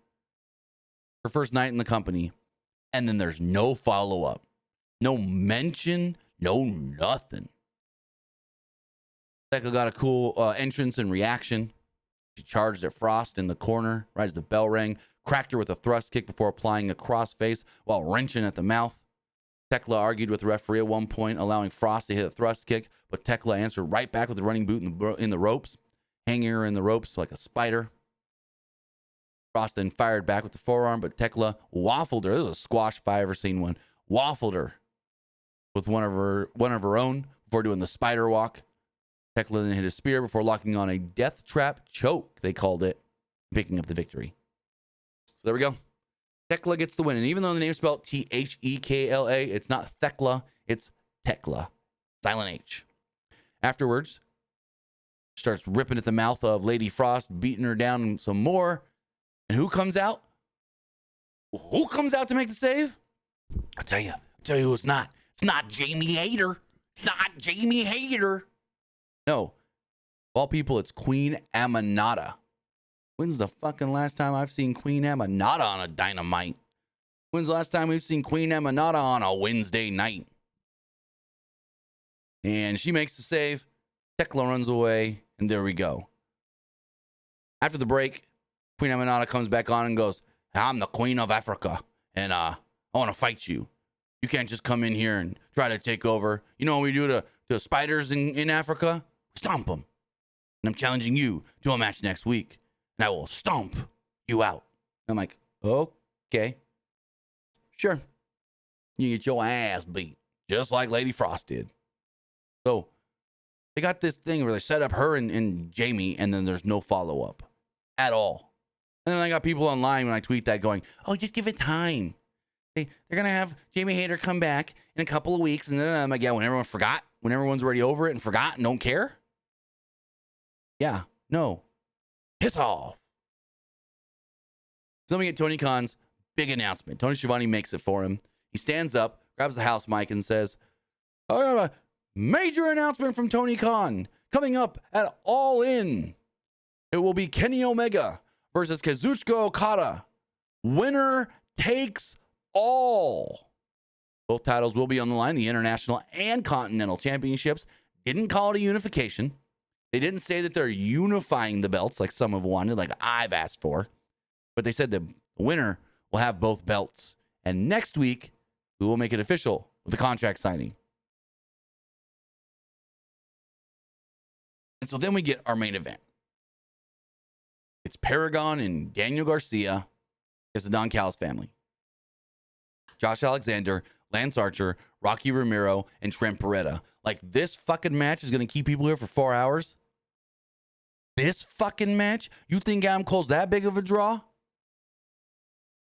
Her first night in the company. And then there's no follow-up. No mention. No nothing. Becca got a cool entrance and reaction. She charged at Frost in the corner right as the bell rang. Cracked her with a thrust kick before applying a crossface while wrenching at the mouth. Techla argued with the referee at one point, allowing Frost to hit a thrust kick, but Techla answered right back with a running boot in the ropes, hanging her in the ropes like a spider. Frost then fired back with the forearm, but Techla waffled her. This is a squash if I ever seen one. Waffled her with one of her own before doing the spider walk. Techla then hit a spear before locking on a death trap choke, they called it, picking up the victory. So there we go. Techla gets the win. And even though the name is spelled T-H-E-K-L-A, it's not Thekla, it's Techla. Silent H. Afterwards, starts ripping at the mouth of Lady Frost, beating her down some more. And who comes out? Who comes out to make the save? I'll tell you who it's not. It's not Jamie Hayter. It's not Jamie Hayter. No. Of all people, it's Queen Aminata. When's the fucking last time I've seen Queen Aminata on a Dynamite? When's the last time we've seen Queen Aminata on a Wednesday night? And she makes the save. Techla runs away, and there we go. After the break, Queen Aminata comes back on and goes, I'm the Queen of Africa, and I want to fight you. You can't just come in here and try to take over. You know what we do to spiders in Africa? Stomp them. And I'm challenging you to a match next week. And I will stomp you out. And I'm like, okay. Sure. You get your ass beat. Just like Lady Frost did. So, they got this thing where they set up her and Jamie, and then there's no follow-up. At all. And then I got people online when I tweet that going, just give it time. They're going to have Jamie Hayter come back in a couple of weeks. And then I'm like, when everyone's already over it and forgot and don't care. Yeah, no. Piss off. So let me get Tony Khan's big announcement. Tony Schiavone makes it for him. He stands up, grabs the house mic, and says, I got a major announcement from Tony Khan. Coming up at All In. It will be Kenny Omega versus Kazuchika Okada. Winner takes all. Both titles will be on the line, the International and Continental Championships. Didn't call it a unification. They didn't say that they're unifying the belts like some have wanted, like I've asked for. But they said the winner will have both belts. And next week, we will make it official with the contract signing. And so then we get our main event. It's Paragon and Daniel Garcia against the Don Callis family. Josh Alexander, Lance Archer, Rocky Romero, and Trent Beretta. Like, this fucking match is going to keep people here for 4 hours? This fucking match? You think Adam Cole's that big of a draw?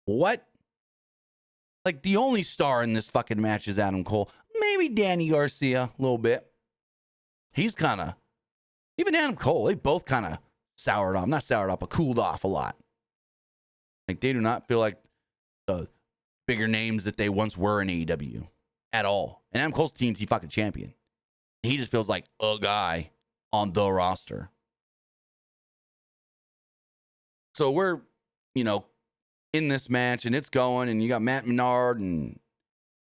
What? Like, the only star in this fucking match is Adam Cole. Maybe Danny Garcia a little bit. He's kind of, even Adam Cole, they both kind of soured off. Not soured off, but cooled off a lot. Like, they do not feel like the bigger names that they once were in AEW at all. And Adam Cole's TNT fucking champion. He just feels like a guy on the roster. So we're, in this match, and it's going, and you got Matt Menard and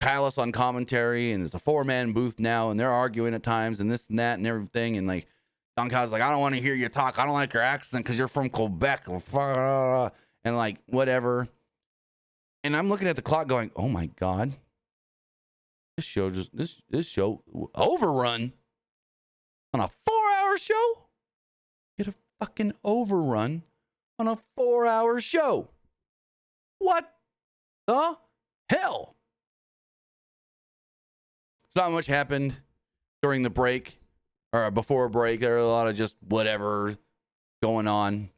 Callis on commentary, and it's a 4-man booth now, and they're arguing at times, and this and that and everything, and like Don Callis like, I don't want to hear you talk. I don't like your accent because you're from Quebec, and like whatever. And I'm looking at the clock, going, oh my god, this show overrun on a 4-hour show. Get a fucking overrun on a 4-hour show. What the hell? So not much happened during the break or before a break. There were a lot of just whatever going on.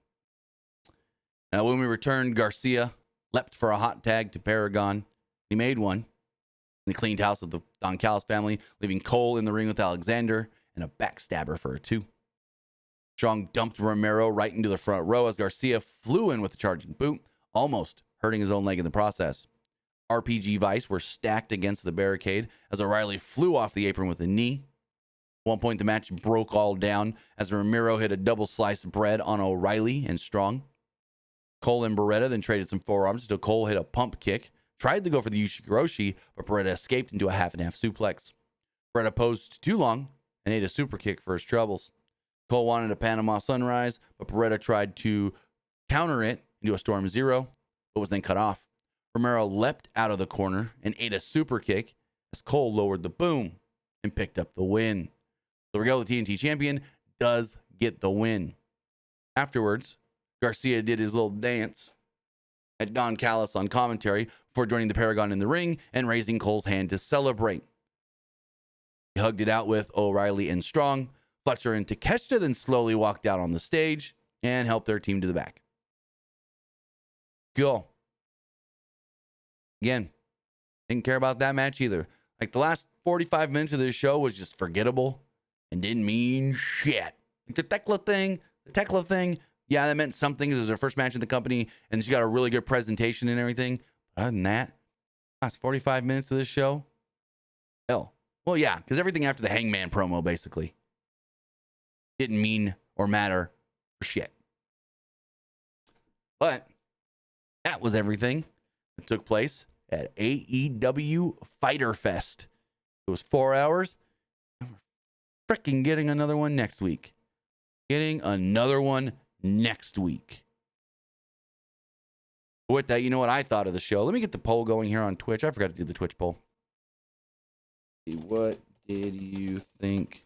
When we returned, Garcia leapt for a hot tag to Paragon. He made one. He cleaned house with the Don Callis family, leaving Cole in the ring with Alexander and a backstabber for a 2. Strong dumped Romero right into the front row as Garcia flew in with a charging boot, almost hurting his own leg in the process. RPG Vice were stacked against the barricade as O'Reilly flew off the apron with a knee. At one point, the match broke all down as Romero hit a double slice of bread on O'Reilly and Strong. Cole and Beretta then traded some forearms until Cole hit a pump kick, tried to go for the Ushigoroshi, but Beretta escaped into a half-and-half suplex. Beretta posed too long and ate a super kick for his troubles. Cole wanted a Panama Sunrise, but Beretta tried to counter it into a Storm Zero, but was then cut off. Romero leapt out of the corner and ate a super kick as Cole lowered the boom and picked up the win. So Miguel, the TNT champion, does get the win. Afterwards, Garcia did his little dance at Don Callis on commentary before joining the Paragon in the ring and raising Cole's hand to celebrate. He hugged it out with O'Reilly and Strong. Fletcher and Takeshita then slowly walked out on the stage and helped their team to the back. Go. Again, didn't care about that match either. Like, the last 45 minutes of this show was just forgettable and didn't mean shit. Like the Techla thing, yeah, that meant something. It was her first match in the company, and she got a really good presentation and everything. But other than that, last 45 minutes of this show, hell. Well, yeah, because everything after the Hangman promo basically didn't mean or matter for shit. But that was everything that took place at AEW Dyter Fest. It was 4 hours. We're freaking getting another one next week. With that, you know what I thought of the show? Let me get the poll going here on Twitch. I forgot to do the Twitch poll. What did you think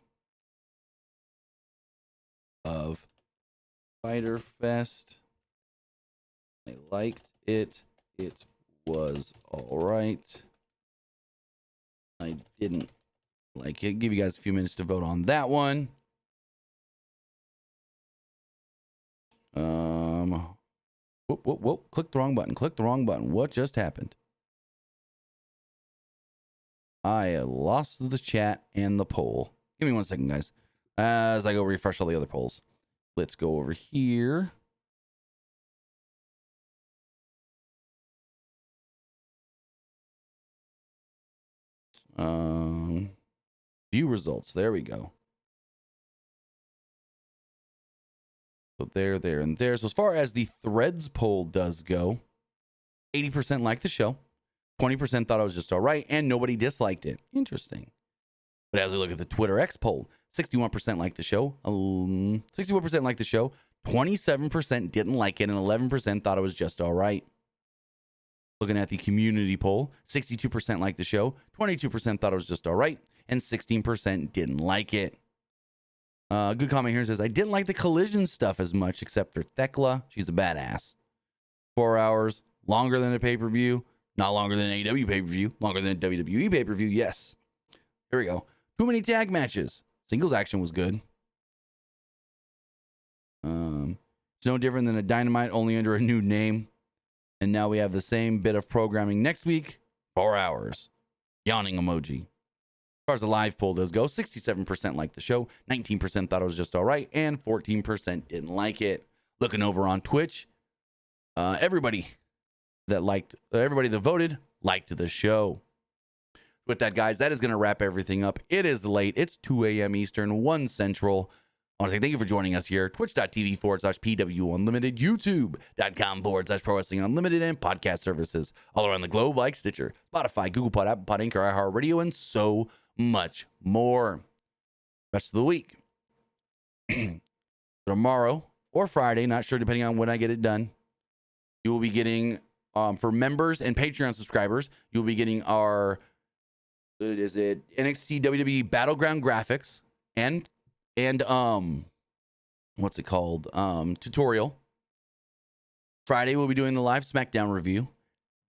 of Dyter Fest? I liked it. It was all right. I didn't like it. Give you guys a few minutes to vote on that one. Whoa. Click the wrong button. What just happened? I lost the chat and the poll. Give me 1 second, guys, as I go refresh all the other polls. Let's go over here. View results. There we go. So there, and there. So as far as the threads poll does go, 80% like the show, 20% thought it was just all right, and nobody disliked it. Interesting. But as we look at the Twitter X poll, 61% liked the show, 61% liked the show, 27% didn't like it, and 11% thought it was just all right. Looking at the community poll, 62% liked the show, 22% thought it was just all right, and 16% didn't like it. Good comment here says, I didn't like the collision stuff as much, except for Techla. She's a badass. 4 hours, longer than a pay-per-view, not longer than an AEW pay-per-view, longer than a WWE pay-per-view, yes. Here we go. Too many tag matches. Singles action was good. It's no different than a Dynamite, only under a new name. And now we have the same bit of programming next week. 4 hours. Yawning emoji. As far as the live poll does go, 67% liked the show, 19% thought it was just all right, and 14% didn't like it. Looking over on Twitch, everybody that voted liked the show. With that, guys, that is going to wrap everything up. It is late. It's 2 a.m. Eastern, 1 Central. I want to say thank you for joining us here. Twitch.tv/PWU Unlimited, YouTube.com/Pro Wrestling Unlimited, and podcast services all around the globe like Stitcher, Spotify, Google Pod, Apple Pod, Anchor, iHeartRadio, and so much more. Rest of the week. Tomorrow or Friday, not sure depending on when I get it done, you will be getting, for members and Patreon subscribers, you'll be getting our, NXT WWE Battleground graphics and what's it called? Tutorial. Friday, we'll be doing the live SmackDown review.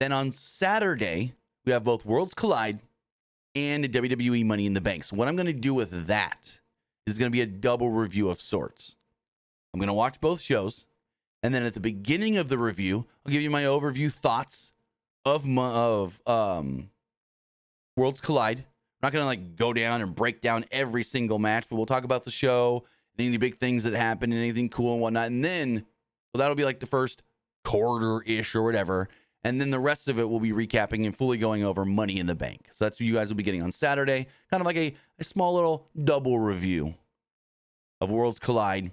Then on Saturday, we have both Worlds Collide and a WWE Money in the Bank. So what I'm going to do with that is going to be a double review of sorts. I'm going to watch both shows. And then at the beginning of the review, I'll give you my overview thoughts of Worlds Collide. I'm not going to go down and break down every single match, but we'll talk about the show and any big things that happened and anything cool and whatnot. And then, that'll be the first quarter-ish or whatever. And then the rest of it will be recapping and fully going over Money in the Bank. So that's what you guys will be getting on Saturday. Kind of like a small little double review of Worlds Collide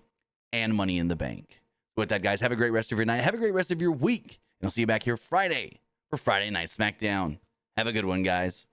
and Money in the Bank. With that, guys, have a great rest of your night. Have a great rest of your week. And I'll see you back here Friday for Friday Night SmackDown. Have a good one, guys.